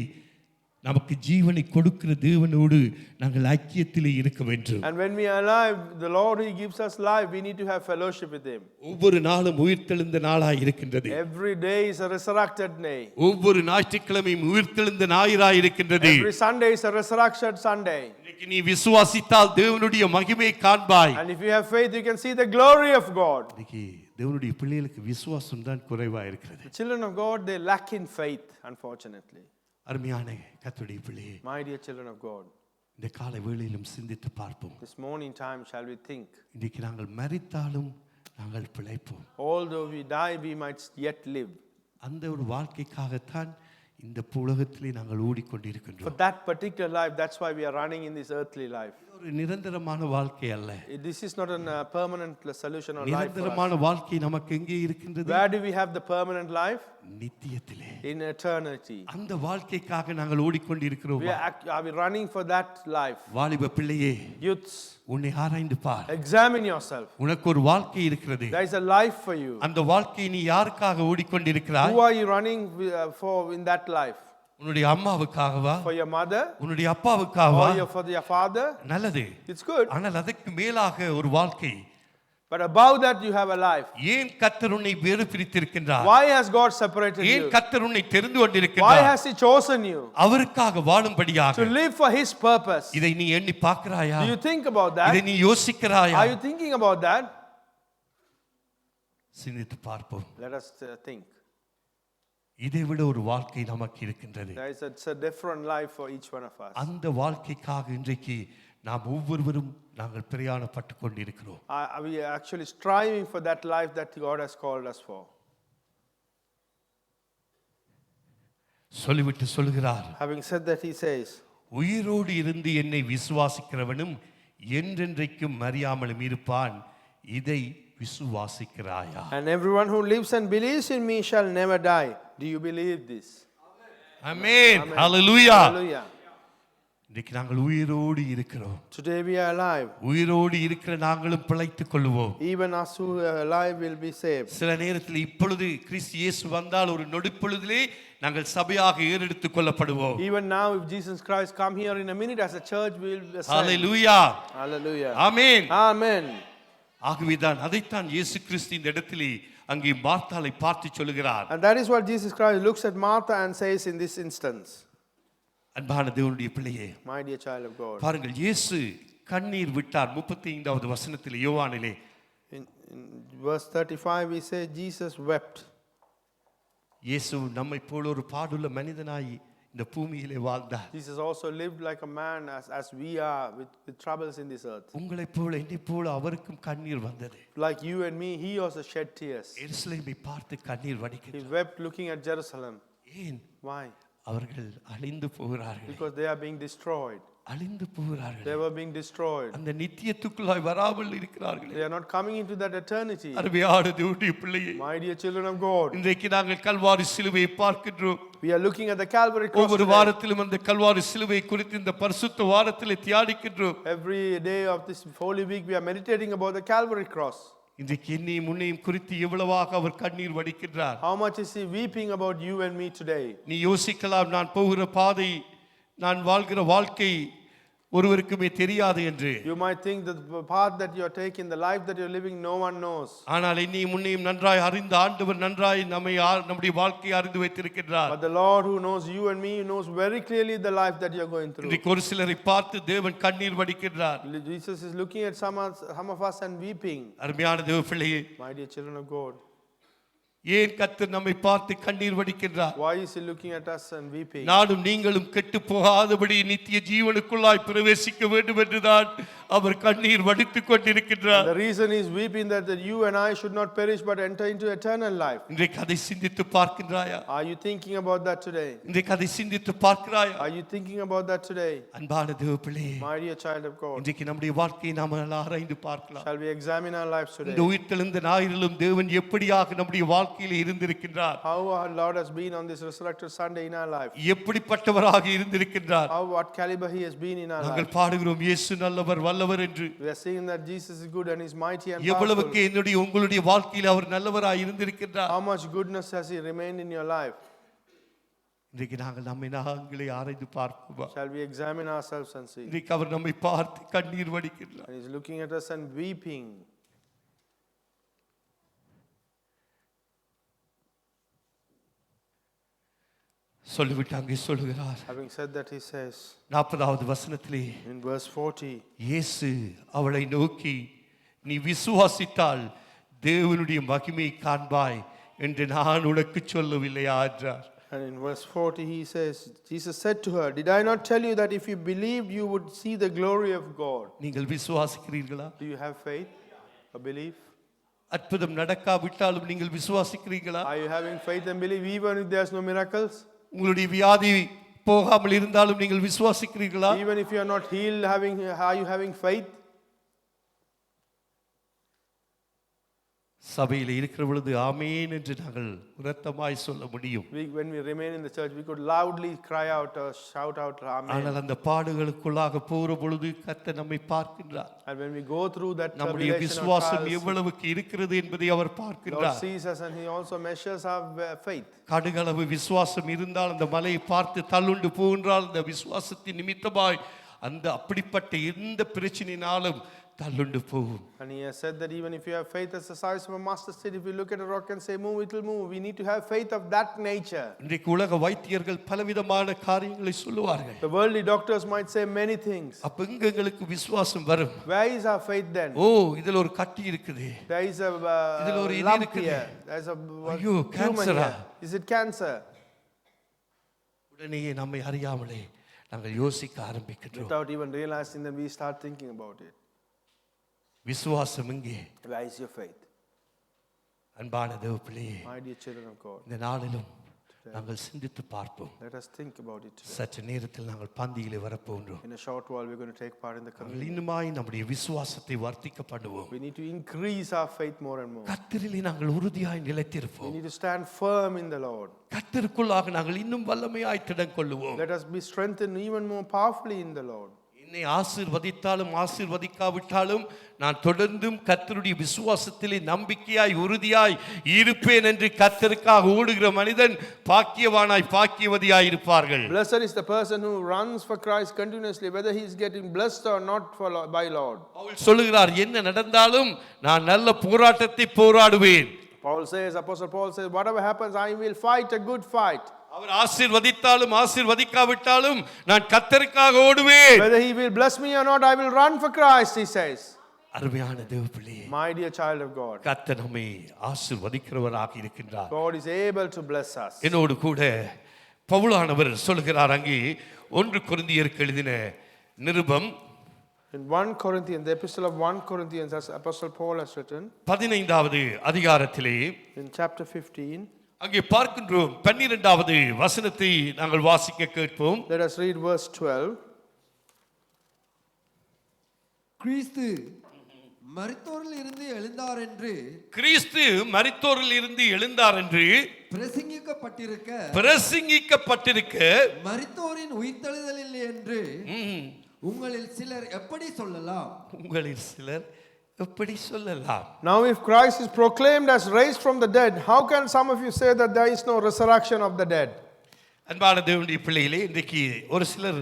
S3: நமக்கு ஜீவனை கொடுக்கிற தேவனோடு நாங்கள் ஐக்கியத்திலே இருக்க வேண்டும்.
S1: And when we are alive, the Lord who gives us life, we need to have fellowship with him.
S3: ஒவ்வொரு நாளும் உயிர்த்தெழுந்த நாளாய் இருக்கின்றது.
S1: Every day is a resurrected day.
S3: ஒவ்வொரு ஞாயிற்றுக்கிழமையும் உயிர்த்தெழுந்த ஞாயிறாய் இருக்கின்றது.
S1: Every Sunday is a resurrection Sunday.
S3: இன்னைக்கு நீ விசுவாசித்தால் தேவனுடைய மகிமையை காண்பாய்.
S1: And if you have faith, you can see the glory of God.
S3: இன்னைக்கு தேவனுடைய பிள்ளைகளுக்கு விசுவாசம் தான் குறைவா இருக்கிறது.
S1: The children of God, they lack in faith, unfortunately.
S3: அருமையான கர்த்தருடைய பிள்ளையே,
S1: My dear children of God,
S3: இந்த காலை வேளையிலும் சிந்தித்து பார்ப்போம்.
S1: this morning time shall we think,
S3: இன்னைக்கு நாங்கள் மரித்தாலும் நாங்கள் பிழைப்போம்.
S1: although we die, we might yet live.
S3: அந்த ஒரு வாழ்க்கைக்காகத்தான் இந்த உலகத்திலே நாங்கள்
S1: For
S3: ஓடிக்கொண்டிருக்கின்றோம்.
S1: that particular life, that's why we are running in this earthly life.
S3: ஒரு நிரந்தரமான வாழ்க்கை அல்ல.
S1: This is not a permanent solution or life for us.
S3: நிரந்தரமான வாழ்க்கை நமக்கு எங்கே இருக்கின்றது?
S1: Where do we have the permanent life?
S3: நித்தியத்திலே.
S1: In eternity.
S3: அந்த வாழ்க்கைக்காக நாங்கள் ஓடிக்கொண்டிருக்கிறோம்.
S1: Are we running for that life?
S3: வாலிப பிள்ளையே,
S1: Youths,
S3: உன்னை ஆராய்ந்து பார்.
S1: examine yourself.
S3: உனக்கு ஒரு வாழ்க்கை இருக்கிறது.
S1: There is a life for you.
S3: அந்த வாழ்க்கையை நீ யாருக்காக ஓடிக்கொண்டிருக்கிறாய்?
S1: Who are you running for in that life?
S3: உன்னுடைய அம்மாவுக்காகவா?
S1: For your mother?
S3: உன்னுடைய அப்பாவுக்காகவா?
S1: Or for your father?
S3: நல்லது.
S1: It's good.
S3: ஆனால் அதற்கு மேலாக ஒரு வாழ்க்கை.
S1: But above that you have a life.
S3: ஏன் கர்த்தர் உன்னை வேறு பிரித்திருக்கின்றார்?
S1: Why has God separated
S3: ஏன்
S1: you?
S3: கர்த்தர் உன்னை தெரிந்து
S1: Why
S3: கொண்டிருக்கின்றார்?
S1: has he chosen you?
S3: அவருக்காக வாழும்படியாக.
S1: To live for his purpose.
S3: இதை நீ எண்ணி பார்க்கிறாயா?
S1: Do you think about
S3: இதை
S1: that?
S3: நீ யோசிக்கிறாயா?
S1: Are you thinking about that?
S3: சிந்தித்து பார்ப்போம்.
S1: Let us think.
S3: இதை விட ஒரு வாழ்க்கை நமக்கு இருக்கின்றது.
S1: There is a different life for each one of us.
S3: அந்த வாழ்க்கைக்காக இன்றைக்கு நாம் ஒவ்வொருவரும் நாங்கள் பிரயாணப்பட்டு கொண்டிருக்கிறோம்.
S1: We are actually striving for that life that God has called us for.
S3: சொல்லிவிட்டு சொல்கிறார்,
S1: Having said that, he says,
S3: உயிரோடு இருந்து என்னை விசுவாசிக்கிறவனும் என்றென்றைக்கும் மறியாமலும் இருப்பான். இதை விசுவாசிக்கிறாயா?
S1: and everyone who lives and believes in me shall never die. Do you believe this?
S3: Amen. Hallelujah.
S1: Hallelujah.
S3: இன்னைக்கு நாங்கள் உயிரோடு இருக்கிறோம்.
S1: Today we are alive.
S3: உயிரோடு இருக்கிற நாங்களும் பிழைத்துக் கொள்வோம்.
S1: Even us who are alive will be saved.
S3: சில நேரத்தில் இப்பொழுது கிறிஸ்து இயேசு வந்தால் ஒரு நொடிப்பொழுதிலே நாங்கள் சபையாக ஏறெடுத்துக் கொள்ளப்படுவோம்.
S1: Even now, if Jesus Christ come here in a minute as a church, we will be saved.
S3: Hallelujah.
S1: Hallelujah.
S3: Amen.
S1: Amen.
S3: ஆகவேதான் அதைத்தான் இயேசு கிறிஸ்து இந்த இடத்திலே அங்கே மார்த்தாளை பார்த்து சொல்கிறார்.
S1: And that is what Jesus Christ looks at Martha and says in this instance.
S3: அன்பான தேவனுடைய பிள்ளையே,
S1: My dear child of God.
S3: பாருங்கள், இயேசு கண்ணீர் விட்டார். 35வது வசனத்தில் யோவானிலே
S1: In verse 35 we say Jesus wept.
S3: இயேசு நம்மை போல ஒரு பாடுள்ள மனிதனாய் இந்த பூமியிலே வாழ்ந்தார்.
S1: Jesus also lived like a man as we are with troubles in this earth.
S3: உங்களை போல என்னை போல அவருக்கும் கண்ணீர் வந்தது.
S1: Like you and me, he also shed tears.
S3: எருசலேமை பார்த்து கண்ணீர்
S1: He
S3: வடிக்கிறார்.
S1: wept looking at Jerusalem.
S3: ஏன்
S1: Why?
S3: அவர்கள் அழிந்து போகிறார்கள்.
S1: Because they are being destroyed.
S3: அழிந்து போகிறார்கள்.
S1: They were being destroyed.
S3: அந்த நித்தியத்துக்குள்ளாய் வராமல் இருக்கிறார்கள்.
S1: They are not coming into that eternity.
S3: அருமையான தேவனுடைய பிள்ளையே,
S1: My dear children of God,
S3: இன்றைக்கு நாங்கள் கல்வாரி சிலுவையை பார்க்கின்றோம்.
S1: we are looking at the Calvary cross.
S3: ஒவ்வொரு
S1: today.
S3: வாரத்திலும் அந்த கல்வாரி சிலுவை குறித்து இந்த பரிசுத்த வாரத்திலே தியானிக்கின்றோம்.
S1: Every day of this Holy Week we are meditating about the Calvary cross.
S3: இன்றைக்கு என்னையும் முன்னையும் குறித்து எவ்வளவாக அவர் கண்ணீர் வடிக்கின்றார்.
S1: How much is he weeping about you and me today?
S3: நீ யோசிக்கலாம், நான் போகிற பாதை, நான் வாழ்கிற வாழ்க்கை ஒருவருக்குமே தெரியாது என்று.
S1: You might think that the path that you are taking, the life that you are living, no one knows.
S3: ஆனால் என்னையும் முன்னையும் நன்றாய் அறிந்த ஆண்டவர் நன்றாய் நம்முடைய வாழ்க்கையை அறிந்து வைத்திருக்கிறார்.
S1: But the Lord who knows you and me knows very clearly the life that you are going through.
S3: இன்றைக்கு ஒரு சிலரை பார்த்து தேவன் கண்ணீர் வடிக்கின்றார்.
S1: Jesus is looking at some of us and weeping.
S3: அருமையான தேவ பிள்ளையே,
S1: My dear children of God,
S3: ஏன் கர்த்தர் நம்மை பார்த்து கண்ணீர் வடிக்கின்றார்?
S1: why is he looking at us and weeping?
S3: நானும் நீங்களும் கெட்டு போகாதபடி நித்திய ஜீவனுக்குள்ளாய் பிரவேசிக்க வேண்டும் என்றுதான் அவர் கண்ணீர் வடித்துக் கொண்டிருக்கின்றார்.
S1: The reason he is weeping that you and I should not perish but enter into eternal life.
S3: இன்றைக்கு அதை சிந்தித்து பார்க்கின்றாயா?
S1: Are you thinking about that today?
S3: இன்றைக்கு அதை சிந்தித்து பார்க்கிறாயா?
S1: Are you thinking about that today?
S3: அன்பான தேவ பிள்ளையே,
S1: My dear child of God,
S3: இன்றைக்கு நம்முடைய வாழ்க்கையை நாம் ஆராய்ந்து பார்க்கலாம்.
S1: shall we examine our lives
S3: இந்த
S1: today?
S3: உயிர்த்தெழுந்த ஞாயிறிலும் தேவன் எப்படியாக நம்முடைய வாழ்க்கையிலே இருந்திருக்கின்றார்?
S1: How our Lord has been on this resurrected Sunday in our life?
S3: எப்படிப்பட்டவராக இருந்திருக்கின்றார்?
S1: What caliber he has been in our life?
S3: நாங்கள் பாடுகிறோம், இயேசு நல்லவர் வல்லவர் என்று.
S1: We are saying that Jesus is good and is mighty and
S3: எவ்வளவுக்கு
S1: powerful.
S3: என்னுடைய உங்களுடைய வாழ்க்கையில் அவர் நல்லவராக இருந்திருக்கின்றார்.
S1: How much goodness has he remained in your life?
S3: இன்றைக்கு நாங்கள் நம்மை நாங்களே ஆராய்ந்து பார்ப்போமா?
S1: Shall we examine ourselves and see?
S3: இன்றைக்கு அவர் நம்மை பார்த்து கண்ணீர் வடிக்கின்றார்.
S1: And he's looking at us and weeping.
S3: சொல்லிவிட்டு அங்கே சொல்லுகிறார்.
S1: Having said that, he says
S3: 40வது வசனத்திலே,
S1: in verse 40,
S3: இயேசு அவளை நோக்கி, நீ விசுவாசித்தால் தேவனுடைய மகிமை காண்பாய் என்று நான் உனக்கு சொல்லவில்லையா என்றார்.
S1: and in verse 40 he says, Jesus said to her, did I not tell you that if you believed you would see the glory of God?
S3: நீங்கள் விசுவாசிக்கிறீர்களா?
S1: Do you have faith or belief?
S3: அற்புதம் நடக்காவிட்டாலும் நீங்கள் விசுவாசிக்கிறீர்களா?
S1: Are you having faith and belief even if there's no miracles?
S3: உங்களுடைய வியாதி போகாமல் இருந்தாலும் நீங்கள் விசுவாசிக்கிறீர்களா?
S1: Even if you are not healed, are you having faith?
S3: சபையில் இருக்கிற பொழுது ஆமென் என்று நாங்கள் உரத்தமாய் சொல்ல முடியும்.
S1: When we remain in the church, we could loudly cry out or shout out amen.
S3: ஆனால் அந்த பாடுகளுக்குள்ளாக போகிற பொழுது கர்த்தர் நம்மை பார்க்கின்றார்.
S1: And when we go through that
S3: நம்முடைய
S1: tribulation or
S3: விசுவாசம்
S1: trials,
S3: எவ்வளவுக்கு இருக்கிறது என்பதை அவர்
S1: Lord
S3: பார்க்கின்றார்.
S1: sees us and he also measures our faith.
S3: கடுகளவு விசுவாசம் இருந்தால் அந்த மலையை பார்த்து தள்ளுண்டு போகின்றால் அந்த விசுவாசத்தின் நிமித்தமாய் அந்த அப்படிப்பட்ட எந்த பிரச்சனையினாலும் தள்ளுண்டு போகும்.
S1: And he has said that even if you have faith as the size of a mustard seed, if you look at a rock and say move, it will move. We need to have faith of that nature.
S3: இன்றைக்கு உலக வைத்தியர்கள் பலவிதமான காரியங்களை சொல்லுவார்கள்.
S1: The worldly doctors might say many things.
S3: அப்ப எங்க எங்களுக்கு விசுவாசம் வரும்?
S1: Where is our faith then?
S3: ஓ, இதுல ஒரு கட்டி இருக்குது.
S1: There is a
S3: இதுல ஒரு இது
S1: lump
S3: இருக்குது.
S1: here. There's a
S3: ஐயோ,
S1: tumor
S3: கேன்சரா?
S1: here. Is it cancer?
S3: உடனே நம்மை அறியாமலே நாங்கள் யோசிக்க ஆரம்பிக்கிறோம்.
S1: Without even realizing that we start thinking about it.
S3: விசுவாசம் எங்கே?
S1: Where is your faith?
S3: அன்பான தேவ பிள்ளையே,
S1: My dear children of God,
S3: இந்த நாளிலும் நாங்கள் சிந்தித்து பார்ப்போம்.
S1: let us think about it today.
S3: சற்று நேரத்தில் நாங்கள் பந்தியிலே வரப்போன்றோம்.
S1: In a short while, we're going to take part in the
S3: நாங்கள்
S1: communion.
S3: இன்னுமாய் நம்முடைய விசுவாசத்தை வர்த்திக்க பண்ணுவோம்.
S1: We need to increase our faith more and more.
S3: கர்த்தரிலே நாங்கள் உறுதியாய்
S1: We
S3: நிலைத்திருப்போம்.
S1: need to stand firm in the Lord.
S3: கர்த்தருக்குள்ளாக நாங்கள் இன்னும் வல்லமையாய் திடம் கொள்ளுவோம்.
S1: Let us be strengthened even more powerfully in the Lord.
S3: என்னை ஆசீர்வதித்தாலும் ஆசீர்வதிக்காவிட்டாலும் நான் தொடர்ந்தும் கர்த்தருடைய விசுவாசத்திலே நம்பிக்கையாய் உறுதியாய் இருப்பேன் என்று கர்த்தருக்காக ஓடுகிற மனிதன் பாக்கியவானாய் பாக்கியவதியாய் இருப்பார்கள்.
S1: Blessed is the person who runs for Christ continuously, whether he is getting blessed or not by Lord.
S3: Pavul சொல்லுகிறார், என்ன நடந்தாலும் நான் நல்ல போராட்டத்தை போராடுவேன்.
S1: Paul says, Apostle Paul says, whatever happens, I will fight a good fight.
S3: அவர் ஆசீர்வதித்தாலும் ஆசீர்வதிக்காவிட்டாலும் நான் கர்த்தருக்காக ஓடுவேன்.
S1: Whether he will bless me or not, I will run for Christ, he says.
S3: அருமையான தேவ பிள்ளையே,
S1: My dear child of God,
S3: கர்த்தர் நம்மை ஆசீர்வதிக்கிறவராக இருக்கின்றார்.
S1: God is able to bless us.
S3: என்னோடு கூட பவுலானவர் சொல்கிறார், அங்கே 1 கொரிந்தியருக்கு எழுதின நிருபம்
S1: In 1 Corinthians, the epistle of 1 Corinthians, as Apostle Paul has written,
S3: 15வது அதிகாரத்திலே
S1: in chapter 15,
S3: அங்கே பார்க்கின்றோம் 12வது வசனத்தை நாங்கள் வாசிக்க கேட்போம்.
S1: Let us read verse 12.
S4: கிறிஸ்து மரித்தோரில் இருந்து எழுந்தார் என்று
S3: கிறிஸ்து மரித்தோரில் இருந்து எழுந்தார் என்று
S4: பிரசங்கிக்கப்பட்டிருக்க மரித்தோரின் உயிர்த்தெழுதல் இல்லை என்று உங்களில் சிலர் எப்படி சொல்லலாம்?
S1: Now if Christ is proclaimed as raised from the dead, how can some of you say that there is no resurrection of the dead?
S3: அன்பான தேவனுடைய பிள்ளைகளே, இன்றைக்கு ஒரு சிலர்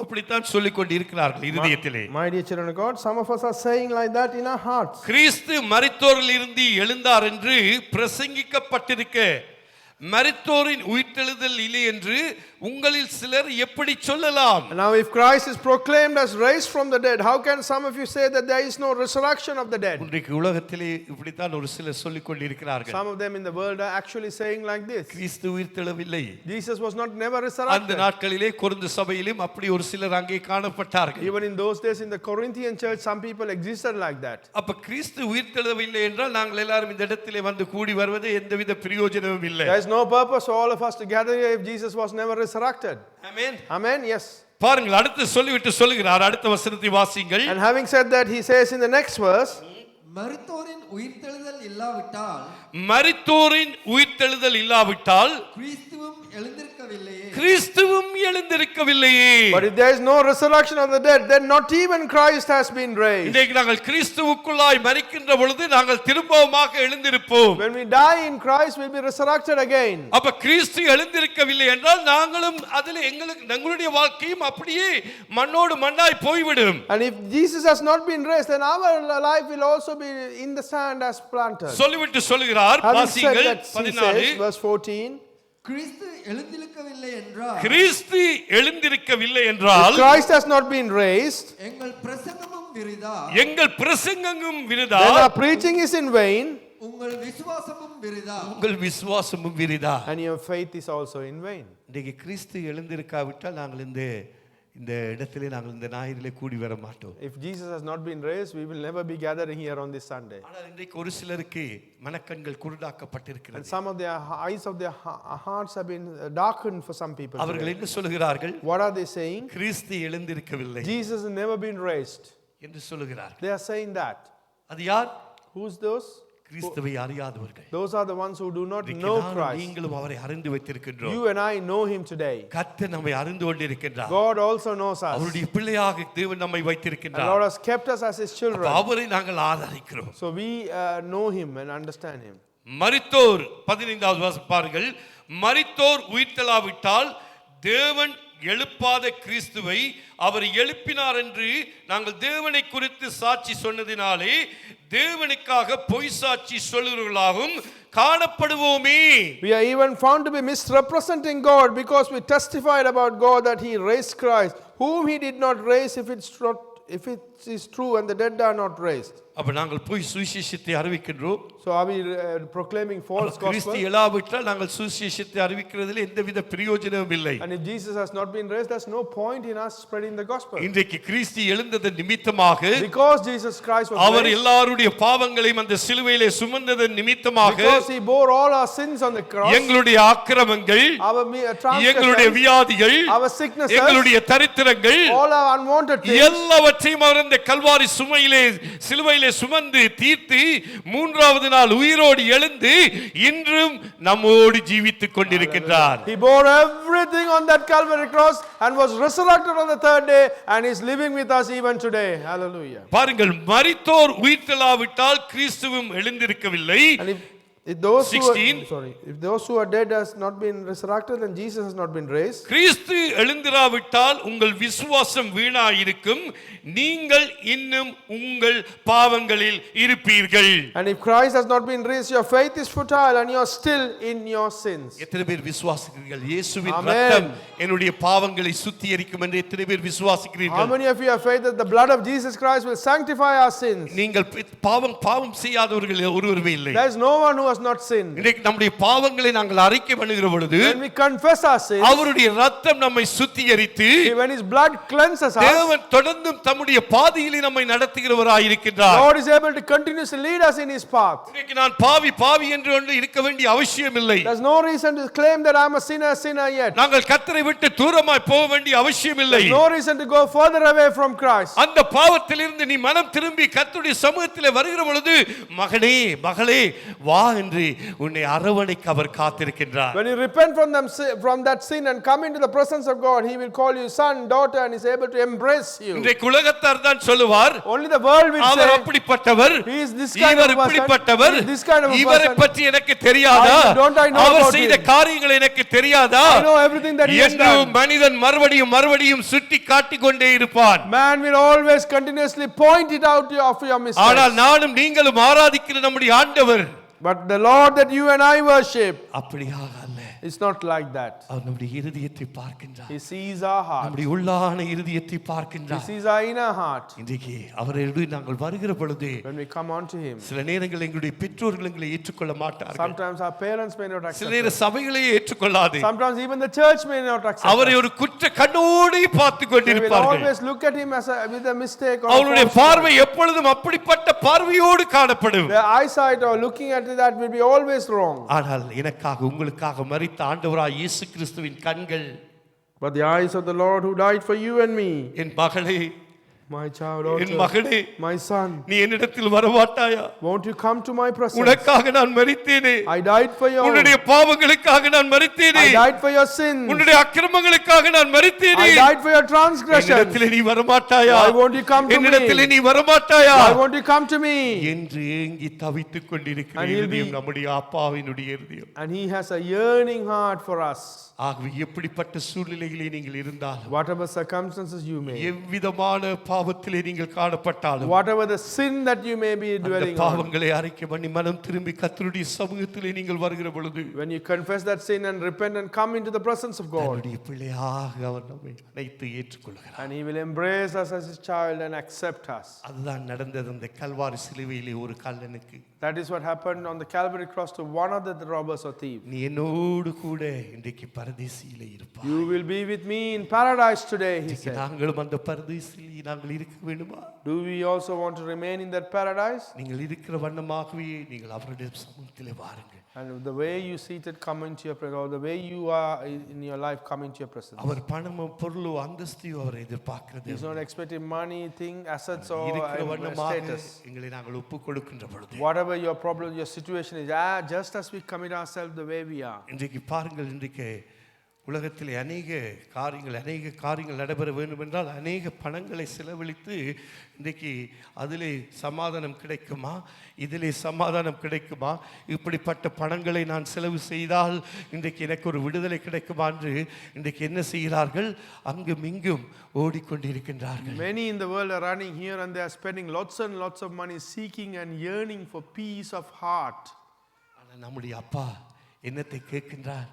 S3: அப்படித்தான் சொல்லிக் கொண்டு இருக்கிறார்கள் இருதயத்திலே.
S1: My dear children of God, some of us are saying like that in our hearts.
S3: கிறிஸ்து மரித்தோரில் இருந்து எழுந்தார் என்று பிரசங்கிக்கப்பட்டிருக்க மரித்தோரின் உயிர்த்தெழுதல் இல்லை என்று உங்களில் சிலர் எப்படி சொல்லலாம்?
S1: Now if Christ is proclaimed as raised from the dead, how can some of you say that there is no resurrection of the dead?
S3: இன்றைக்கு உலகத்திலே இப்படித்தான் ஒரு சிலர் சொல்லிக் கொண்டு இருக்கிறார்கள்.
S1: Some of them in the world are actually saying like this.
S3: Kristu உயிர்த்தெழவில்லை.
S1: Jesus was never resurrected.
S3: அந்த நாட்களிலே கொரிந்து சபையிலும் அப்படி ஒரு சிலர் அங்கே காணப்பட்டார்கள்.
S1: Even in those days in the Corinthian church, some people existed like that.
S3: அப்ப கிறிஸ்து உயிர்த்தெழவில்லை என்றால் நாங்கள் எல்லாரும் இந்த இடத்திலே வந்து கூடி வருவது எந்தவித பிரயோஜனமும் இல்லை.
S1: There is no purpose for all of us to gather here if Jesus was never resurrected.
S3: Amen.
S1: Amen. Yes.
S3: பாருங்கள், அடுத்து சொல்லிவிட்டு சொல்லுகிறார். அடுத்த வசனத்தை வாசிங்கள்.
S1: And having said that, he says in the next verse,
S4: மரித்தோரின் உயிர்த்தெழுதல் இல்லாவிட்டால்
S3: கிறிஸ்துவும் எழுந்திருக்கவில்லையே.
S1: But if there is no resurrection of the dead, then not even Christ has been raised.
S3: இன்றைக்கு நாங்கள் கிறிஸ்துவுக்குள்ளாய் மரிக்கின்ற பொழுது நாங்கள் திரும்பவுமாக எழுந்திருப்போம்.
S1: When we die in Christ, we'll be resurrected again.
S3: அப்ப கிறிஸ்து எழுந்திருக்கவில்லை என்றால் நாங்களும் அதிலே எங்களுடைய வாழ்க்கையும் அப்படியே மண்ணோடு மண்ணாய் போய்விடும்.
S1: And if Jesus has not been raised, then our life will also be in the sand as planted.
S3: சொல்லிவிட்டு சொல்லுகிறார். வாசிங்கள் 14
S1: verse 14.
S4: கிறிஸ்து
S3: எழுந்திருக்கவில்லை என்றால்
S1: Christ has not been raised,
S4: எங்கள்
S3: பிரசங்கமும் விருதா,
S1: then our preaching is in vain,
S4: உங்கள்
S3: விசுவாசமும் விருதா,
S1: and your faith is also in vain.
S3: இன்றைக்கு கிறிஸ்து எழுந்திருக்காவிட்டால் நாங்கள் இந்த இடத்திலே நாங்கள் இந்த ஞாயிறிலே கூடி வர மாட்டோம்.
S1: If Jesus has not been raised, we will never be gathering here on this Sunday.
S3: ஆனால் இன்றைக்கு ஒரு சிலருக்கு மனக்கண்கள் குருடாக்கப்பட்டிருக்கிறது.
S1: And some of their eyes of their hearts have been darkened for some people.
S3: அவர்கள் என்ன சொல்கிறார்கள்?
S1: What are they saying?
S3: Kristu எழுந்திருக்கவில்லை,
S1: Jesus has never been raised
S3: என்று சொல்கிறார்கள்.
S1: They are saying that.
S3: அது யார்?
S1: Who's those?
S3: கிறிஸ்துவை அறியாதவர்கள்.
S1: Those are the ones who do not know Christ.
S3: நீங்களும் அவரை அறிந்து வைத்திருக்கின்றோம்.
S1: You and I know him today.
S3: கர்த்தர் நம்மை அறிந்து கொண்டிருக்கிறார்.
S1: God also knows us.
S3: அவருடைய பிள்ளையாக தேவன் நம்மை வைத்திருக்கிறார்.
S1: The Lord has kept us as his children.
S3: அவரை நாங்கள் ஆராதிக்கிறோம்.
S1: So we know him and understand him.
S3: மரித்தோர் 15வது வசனம் பாருங்கள். மரித்தோர் உயிர்த்தெழாவிட்டால் தேவன் எழுப்பாத கிறிஸ்துவை அவர் எழுப்பினார் என்று நாங்கள் தேவனை குறித்து சாட்சி சொன்னதினாலே தேவனுக்காக பொய் சாட்சி சொல்லுகிறவர்களாகவும் காணப்படுவோமே.
S1: We are even found to be misrepresenting God because we testified about God that he raised Christ, whom he did not raise if it is true and the dead are not raised.
S3: அப்ப நாங்கள் போய் சுவிசேஷத்தை அறிவிக்கின்றோம்.
S1: So are we proclaiming false gospel?
S3: கிறிஸ்து எழாவிட்டால் நாங்கள் சுவிசேஷத்தை அறிவிக்கிறதில் எந்தவித பிரயோஜனமும் இல்லை.
S1: And if Jesus has not been raised, there's no point in us spreading the gospel.
S3: இன்றைக்கு கிறிஸ்து எழுந்ததன் நிமித்தமாக,
S1: because Jesus Christ was
S3: our
S1: raised,
S3: எல்லாருடைய பாவங்களையும் அந்த சிலுவையிலே சுமந்ததன் நிமித்தமாக,
S1: because he bore all our sins on the cross,
S3: எங்களுடைய அக்கிரமங்கள்,
S1: our
S3: எங்களுடைய வியாதிகள்,
S1: our sicknesses,
S3: எங்களுடைய தரித்திரங்கள்,
S1: all our unwanted things,
S3: எல்லாவற்றையும் அவர் அந்த கல்வாரி சிலுவையிலே சுமந்து தீர்த்து மூன்றாவது நாள் உயிரோடு எழுந்து இன்றும் நம்மோடு ஜீவித்துக் கொண்டிருக்கிறார்.
S1: He bore everything on that Calvary cross and was resurrected on the third day and is living with us even today. Hallelujah.
S3: பாருங்கள், மரித்தோர் உயிர்த்தெழாவிட்டால் கிறிஸ்துவும் எழுந்திருக்கவில்லை.
S1: And if those who are dead has not been resurrected and Jesus has not been raised,
S3: கிறிஸ்து எழுந்திராவிட்டால் உங்கள் விசுவாசம் வீணாயிருக்கும், நீங்கள் இன்னும் உங்கள் பாவங்களில் இருப்பீர்கள்.
S1: And if Christ has not been raised, your faith is futile and you are still in your sins.
S3: எத்தனை பேர் விசுவாசிக்கிறீர்கள் இயேசுவின் இரத்தம் என்னுடைய பாவங்களை சுத்திகரிக்கும் என்று? எத்தனை பேர் விசுவாசிக்கிறீர்கள்?
S1: How many of you have faith that the blood of Jesus Christ will sanctify our sins?
S3: நீங்கள் பாவம் செய்யாதவர்கள் ஒருவருமே இல்லை.
S1: There is no one who was not sinned.
S3: இன்றைக்கு நம்முடைய பாவங்களை நாங்கள் அறிக்கை பண்ணுகிற பொழுது
S1: When we confess our sins,
S3: அவருடைய ரத்தம் நம்மை சுத்திகரித்து
S1: when His blood cleanses us,
S3: தேவன் தொடர்ந்தும் தம்முடைய பாதையிலே நம்மை நடத்துகிறவராய் இருக்கிறார்.
S1: Lord is able to continuously lead us in His path.
S3: இன்றைக்கு நான் பாவி பாவி என்று ஒன்று இருக்க வேண்டிய அவசியம் இல்லை.
S1: There's no reason to claim that I'm a sinner yet.
S3: நாங்கள் கர்த்தரை விட்டு தூரமாய் போக வேண்டிய அவசியம் இல்லை.
S1: There's no reason to go further away from Christ.
S3: அந்த பாவத்திலிருந்து நீ மனம் திரும்பி கர்த்தருடைய சமூகத்திலே வருகிற பொழுது மகனே மகளே வா என்று உன்னை அரவணைக்க அவர் காத்திருக்கின்றார்.
S1: When you repent from that sin and come into the presence of God, He will call you son, daughter, and is able to embrace you.
S3: இன்றைக்கு உலகத்தார் தான் சொல்லுவார்,
S1: Only the world will
S3: our
S1: say,
S3: அப்படிப்பட்டவர்,
S1: He is this kind
S3: இவர்
S1: of person,
S3: இப்படிப்பட்டவர்,
S1: he is this kind of a
S3: இவரை
S1: person.
S3: பற்றி எனக்கு தெரியாதா,
S1: Don't I know
S3: our
S1: about
S3: செய்த
S1: him?
S3: காரியங்கள் எனக்கு தெரியாதா
S1: I know everything that He has
S3: என்று
S1: done.
S3: மனிதன் மறுபடியும் சுட்டி காட்டிக் கொண்டே இருப்பான்.
S1: Man will always continuously point it out of your mistakes.
S3: ஆனால் நானும் நீங்களும் ஆராதிக்கிற நம்முடைய ஆண்டவர்
S1: But the Lord that you and I worship,
S3: அப்படியாக அல்ல.
S1: it's not like that.
S3: அவர் நம்முடைய இருதயத்தை பார்க்கின்றார்.
S1: He sees our heart.
S3: நம்முடைய உள்ளான இருதயத்தை
S1: He
S3: பார்க்கின்றார்.
S1: sees our inner heart.
S3: இன்றைக்கு அவரோடு நாங்கள் வருகிற பொழுது
S1: When we come on to Him,
S3: சில நேரங்கள் எங்களுடைய பெற்றோர்கள் எங்களை ஏற்றுக்கொள்ள மாட்டார்கள்.
S1: sometimes our parents may not
S3: சில
S1: accept
S3: நேர
S1: us.
S3: சபைகளே ஏற்றுக்கொள்ளாது.
S1: Sometimes even the church may not accept
S3: அவரை
S1: us.
S3: ஒரு குற்ற கண்ணோடு பார்த்து
S1: They will
S3: கொண்டிருப்பார்கள்.
S1: always look at Him with a mistake or a
S3: அவருடைய
S1: false
S3: பார்வை எப்பொழுதும் அப்படிப்பட்ட பார்வையோடு காணப்படும்.
S1: Their eyesight or looking at that will be always wrong.
S3: ஆனால் எனக்காக உங்களுக்காக மரித்த ஆண்டவராய் இயேசு கிறிஸ்துவின் கண்கள்,
S1: But the eyes of the Lord who died for you and me,
S3: என் மகளே
S1: my child,
S3: என் மகளே
S1: my son,
S3: நீ என்னிடத்தில் வரமாட்டாயா?
S1: won't you come to my presence?
S3: உனக்காக நான் மரித்தேனே.
S1: I died for your
S3: உன்னுடைய பாவங்களுக்காக நான் மரித்தேனே.
S1: I died for your sins.
S3: உன்னுடைய அக்கிரமங்களுக்காக நான் மரித்தேனே.
S1: I died for your transgressions.
S3: என்னிடத்தில் நீ வரமாட்டாயா?
S1: Why won't you come to me?
S3: என்னிடத்தில் நீ வரமாட்டாயா
S1: Why won't you come to me?
S3: என்று ஏங்கி தவித்துக் கொண்டிருக்கிற
S1: And he'll
S3: இருதயம்
S1: be-
S3: நம்முடைய அப்பாவினுடைய இருதயம்.
S1: And He has a yearning heart for us.
S3: ஆகவே எப்படிப்பட்ட சூழ்நிலையிலே நீங்கள் இருந்தாலும்,
S1: Whatever circumstances you may,
S3: எவ்விதமான பாவத்திலே நீங்கள் காணப்பட்டாலும்,
S1: whatever the sin that you may be
S3: அந்த
S1: dwelling on,
S3: பாவங்களை அறிக்கை பண்ணி மனம் திரும்பி கர்த்தருடைய சமூகத்திலே நீங்கள் வருகிற பொழுது
S1: when you confess that sin and repent and come into the presence of God,
S3: அவருடைய பிள்ளையாக அவர் நம்மை அனைத்து ஏற்றுக்கொள்கிறார்.
S1: and He will embrace us as His child and accept us.
S3: அதுதான் நடந்தது அந்த கல்வாரி சிலுவையிலே ஒரு கல்லனுக்கு.
S1: That is what happened on the Calvary cross to one of the robbers or thieves.
S3: நீ என்னோடு கூட இன்றைக்கு பரதேசியிலே இருப்பாய்.
S1: You will be with me in paradise today, He
S3: இன்றைக்கு
S1: said.
S3: நாங்களும் அந்த பரதேசியிலே நாங்கள் இருக்க வேண்டுமா?
S1: Do we also want to remain in that paradise?
S3: நீங்கள் இருக்கிற வண்ணமாகவே நீங்கள் அவருடைய சமூகத்திலே வாருங்கள்.
S1: And the way you seated come into your presence, or the way you are in your life come into your presence.
S3: அவர் பணமோ பொருளோ அந்தஸ்தையோ அவர் எதிர்பார்க்கிறது
S1: He's not expecting money, thing, assets or
S3: இருக்கிற வண்ணமாக
S1: status.
S3: எங்களை நாங்கள் ஒப்புக் கொடுக்கின்ற பொழுது
S1: Whatever your problem, your situation is, just as we commit ourselves the way we are.
S3: இன்றைக்கு பாருங்கள், இன்றைக்கு உலகத்தில் அநேக காரியங்கள் நடைபெற வேண்டும் என்றால் அநேக பணங்களை செலவழித்து இன்றைக்கு அதிலே சமாதானம் கிடைக்குமா, இதிலே சமாதானம் கிடைக்குமா, இப்படிப்பட்ட பணங்களை நான் செலவு செய்தால் இன்றைக்கு எனக்கு ஒரு விடுதலை கிடைக்குமா என்று இன்றைக்கு என்ன செய்கிறார்கள், அங்கும் இங்கும் ஓடிக்கொண்டிருக்கின்றார்கள்.
S1: Many in the world are running here and they are spending lots and lots of money seeking and yearning for peace of heart.
S3: ஆனால் நம்முடைய அப்பா என்னத்தை கேட்கின்றார்?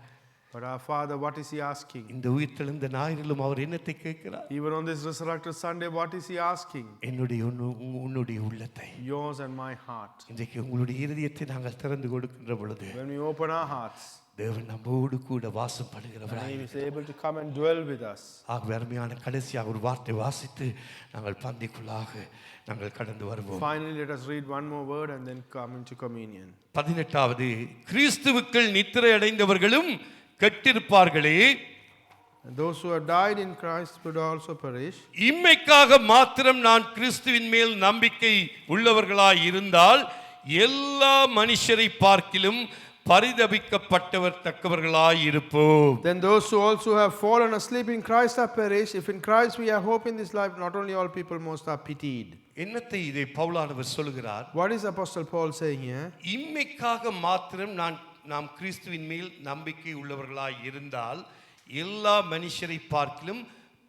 S1: But our Father, what is He asking?
S3: இந்த உயிர்த்தெழுந்த ஞாயிறிலும் அவர் என்னத்தை கேட்கிறார்?
S1: Even on this resurrected Sunday, what is He asking?
S3: உன்னுடைய உள்ளத்தை,
S1: Yours and my heart.
S3: இன்றைக்கு உங்களுடைய இருதயத்தை நாங்கள் திறந்து கொடுக்கின்ற பொழுது
S1: When we open our hearts,
S3: தேவன் நம்மோடு கூட வாசம்
S1: and
S3: பண்ணுகிறவராய்
S1: He is able to come and dwell with us.
S3: ஆகவே அருமையான கடைசியாக ஒரு வார்த்தை வாசித்து நாங்கள் பந்திக்குள்ளாக நாங்கள் கடந்து வருவோம்.
S1: Finally, let us read one more word and then come into communion.
S3: 18வது, கிறிஸ்துவுக்குள் நித்திரை அடைந்தவர்களும் கெட்டிருப்பார்களே,
S1: And those who have died in Christ would also perish.
S3: இம்மைக்காக மாத்திரம் நான் கிறிஸ்துவின் மேல் நம்பிக்கை உள்ளவர்களாய் இருந்தால் எல்லா மனுஷரை பார்க்கிலும் பரிதபிக்கப்பட்டவர் தக்கவர்களாய் இருப்போம்.
S1: Then those who also have fallen asleep in Christ have perished. If in Christ we have hope in this life, not only all people most are pitied.
S3: என்னத்தை இதை பவுலானவர் சொல்கிறார்?
S1: What is Apostle Paul saying here?
S3: இம்மைக்காக மாத்திரம் நாம் கிறிஸ்துவின் மேல் நம்பிக்கை உள்ளவர்களாய் இருந்தால் எல்லா மனுஷரை பார்க்கிலும்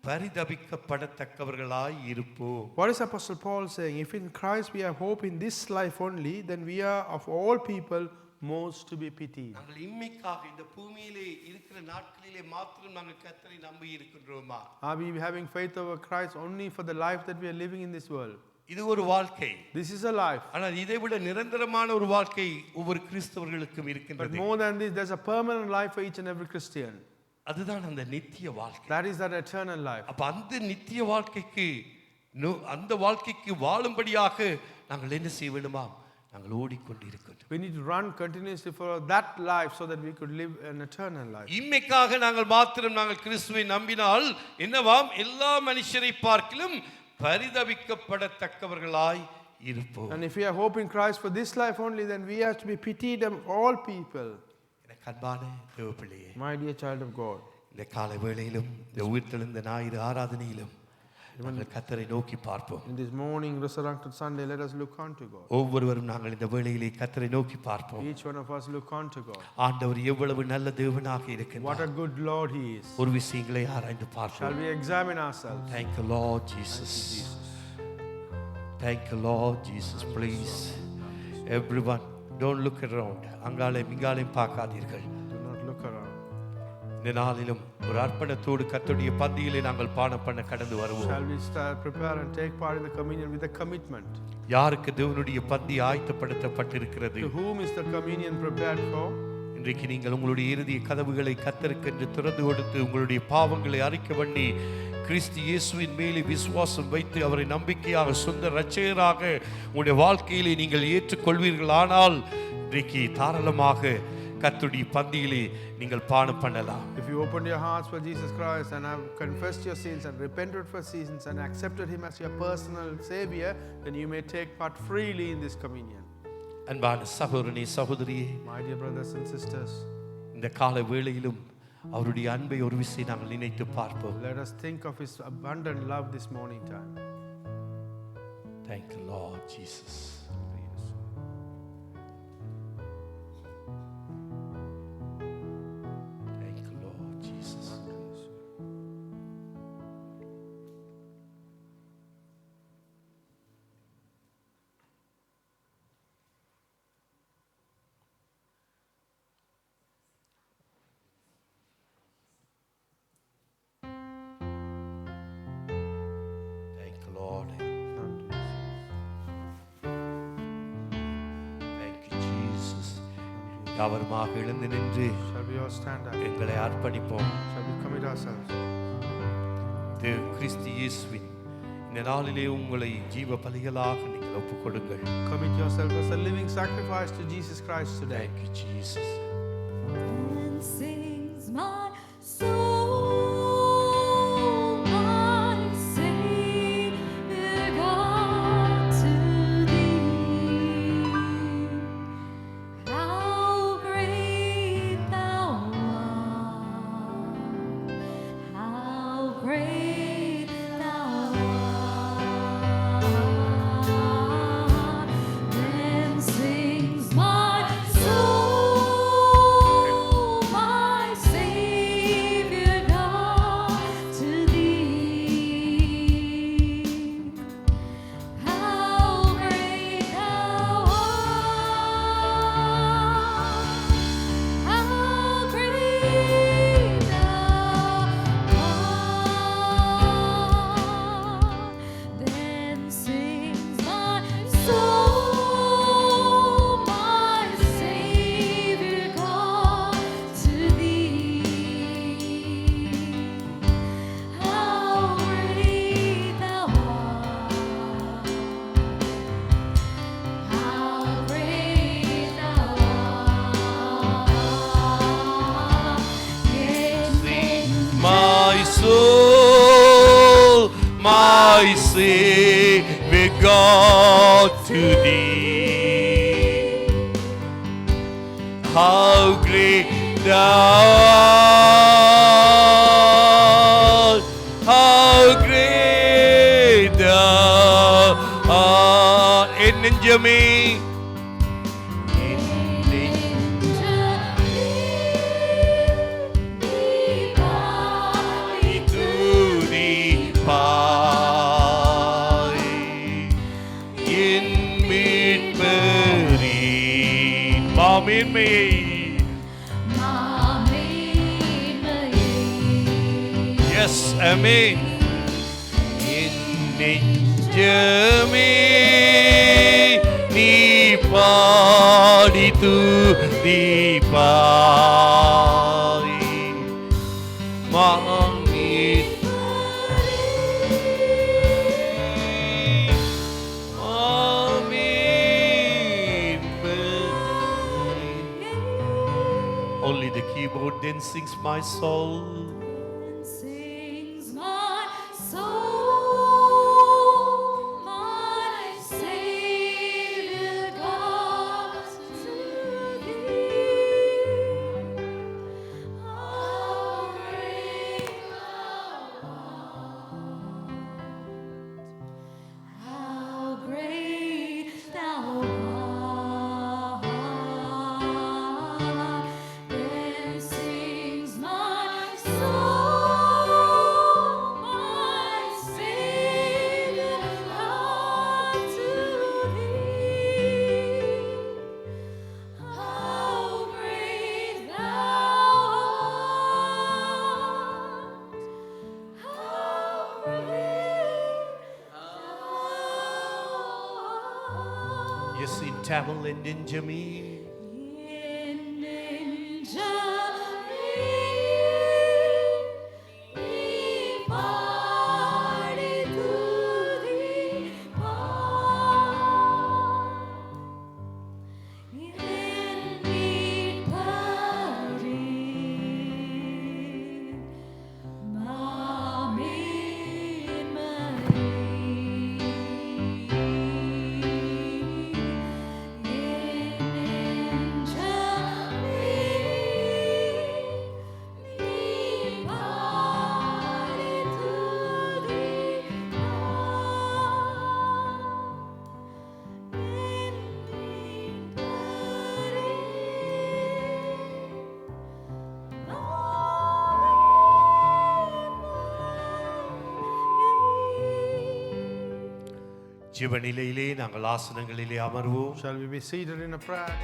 S3: பரிதபிக்கப்படத்தக்கவர்களாய் இருப்போம்.
S1: What is Apostle Paul saying? If in Christ we have hope in this life only, then we are of all people most to be pitied.
S3: நாங்கள் இம்மைக்காக இந்த பூமியிலே இருக்கிற நாட்களிலே மாத்திரம் நாங்கள் கர்த்தரை நம்பி இருக்கின்றோமா?
S1: Are we having faith over Christ only for the life that we are living in this world?
S3: இது ஒரு வாழ்க்கை.
S1: This is a life.
S3: ஆனால் இதை விட நிரந்தரமான ஒரு வாழ்க்கை ஒவ்வொரு கிறிஸ்தவர்களுக்கும்
S1: But
S3: இருக்கின்றது.
S1: more than this, there's a permanent life for each and every Christian.
S3: அதுதான் அந்த நித்திய வாழ்க்கை.
S1: That is that eternal life.
S3: அப்ப அந்த நித்திய வாழ்க்கைக்கு அந்த வாழ்க்கைக்கு வாழும்படியாக நாங்கள் என்ன செய்ய வேண்டுமா? நாங்கள் ஓடிக்கொண்டிருக்கிறோம்.
S1: We need to run continuously for that life so that we could live an eternal life.
S3: இம்மைக்காக நாங்கள் மாத்திரம் நாங்கள் கிறிஸ்துவை நம்பினால் என்னவாம்? எல்லா மனுஷரை பார்க்கிலும் பரிதபிக்கப்படத்தக்கவர்களாய் இருப்போம்.
S1: And if we are hoping Christ for this life only, then we have to be pitied of all people.
S3: எனக்கு அன்பான தேவப்பிள்ளையே,
S1: My dear child of God,
S3: இந்த காலை வேளையிலும் இந்த உயிர்த்தெழுந்த ஞாயிறு ஆராதனையிலும் நாங்கள் கர்த்தரை நோக்கி பார்ப்போம்.
S1: in this morning resurrected Sunday, let us look unto God.
S3: ஒவ்வொருவரும் நாங்கள் இந்த வேளையிலே கர்த்தரை நோக்கி பார்ப்போம்.
S1: Each one of us look unto God.
S3: ஆண்டவர் எவ்வளவு நல்ல தேவனாக
S1: What
S3: இருக்கின்றார்.
S1: a good Lord He is.
S3: ஒரு விஷயங்களை ஆராய்ந்து
S1: Shall
S3: பார்ப்போம்.
S1: we examine ourselves?
S3: Thank you, Lord Jesus. Thank you, Lord Jesus. Please, everyone, don't look around. அங்காலே மிங்காலையும் பார்க்காதீர்கள்.
S1: Do not look around.
S3: இந்த நாளிலும் ஒரு அர்ப்பணத்தோடு கர்த்தருடைய பந்தியிலே நாங்கள் பானம் பண்ண கடந்து வருவோம்.
S1: Shall we prepare and take part in the communion with a commitment?
S3: யாருக்கு தேவனுடைய பந்தி ஆயத்தப்படுத்தப்பட்டிருக்கிறது?
S1: To whom is the communion prepared for?
S3: இன்றைக்கு நீங்கள் உங்களுடைய இறுதிய கதவுகளை கர்த்தருக்கென்று திறந்து கொடுத்து உங்களுடைய பாவங்களை அறிக்கை பண்ணி கிறிஸ்து இயேசுவின் மேலே விசுவாசம் வைத்து அவரை நம்பிக்கையாக சொந்த இரட்சகராக உங்களுடைய வாழ்க்கையிலே நீங்கள் ஏற்றுக்கொள்வீர்கள். ஆனால் இன்றைக்கு தாராளமாக கர்த்தருடைய பந்தியிலே நீங்கள் பானம் பண்ணலாம்.
S1: If you opened your hearts for Jesus Christ and have confessed your sins and repented for sins and accepted Him as your personal Savior, then you may take part freely in this communion.
S3: அன்பான சகோதரனே சகோதரியே,
S1: My dear brothers and sisters,
S3: இந்த கால வேளையிலும் அவருடைய அன்பை ஒரு விசை நாங்கள் நினைத்து பார்ப்போம்.
S1: let us think of His abundant love this morning time.
S3: Thank you, Lord Jesus. Thank you, Lord Jesus. Thank you, Lord. Thank you, Jesus. யாவருமாக எழுந்து நின்று
S1: Shall we all stand up?
S3: எங்களை அர்ப்பணிப்போம்.
S1: Shall we commit ourselves?
S3: கிறிஸ்து இயேசுவின் இந்த நாளிலே உங்களை ஜீவ பலிகளாக நீங்கள் ஒப்புக்கொடுங்கள்.
S1: Commit yourself as a living sacrifice to Jesus Christ today.
S3: Thank you, Jesus.
S2: And sings my soul, my Savior God, to Thee. How great Thou art! How great Thou art! Then sings my soul, my Savior God, to Thee. How great Thou art! How great Thou art! Then sings my soul, my Savior God, to Thee. How great Thou art! How great Thou art! Yes,
S3: My soul, my Savior God, to Thee. How great Thou art! How great Thou art! என் நெஞ்சமே, என் துதிப்பாய். என் மீட்பரின் மாமேன்மையை Yes, amen. என் நெஞ்சமே நெஞ்சமே நீ பாடி துதி பாடி மாமீட் Only the keyboard then sings my soul.
S2: Sings my soul, my Savior God, to Thee. How great Thou art! How great Thou art! Then sings my soul, my Savior God, to Thee. How great Thou art! How great Thou art!
S3: Yes, in Tamil and in Jami. ஜீவநிலையிலே நாங்கள் ஆசனங்களிலே அமர்வோம்.
S1: Shall we be seated in a prayer?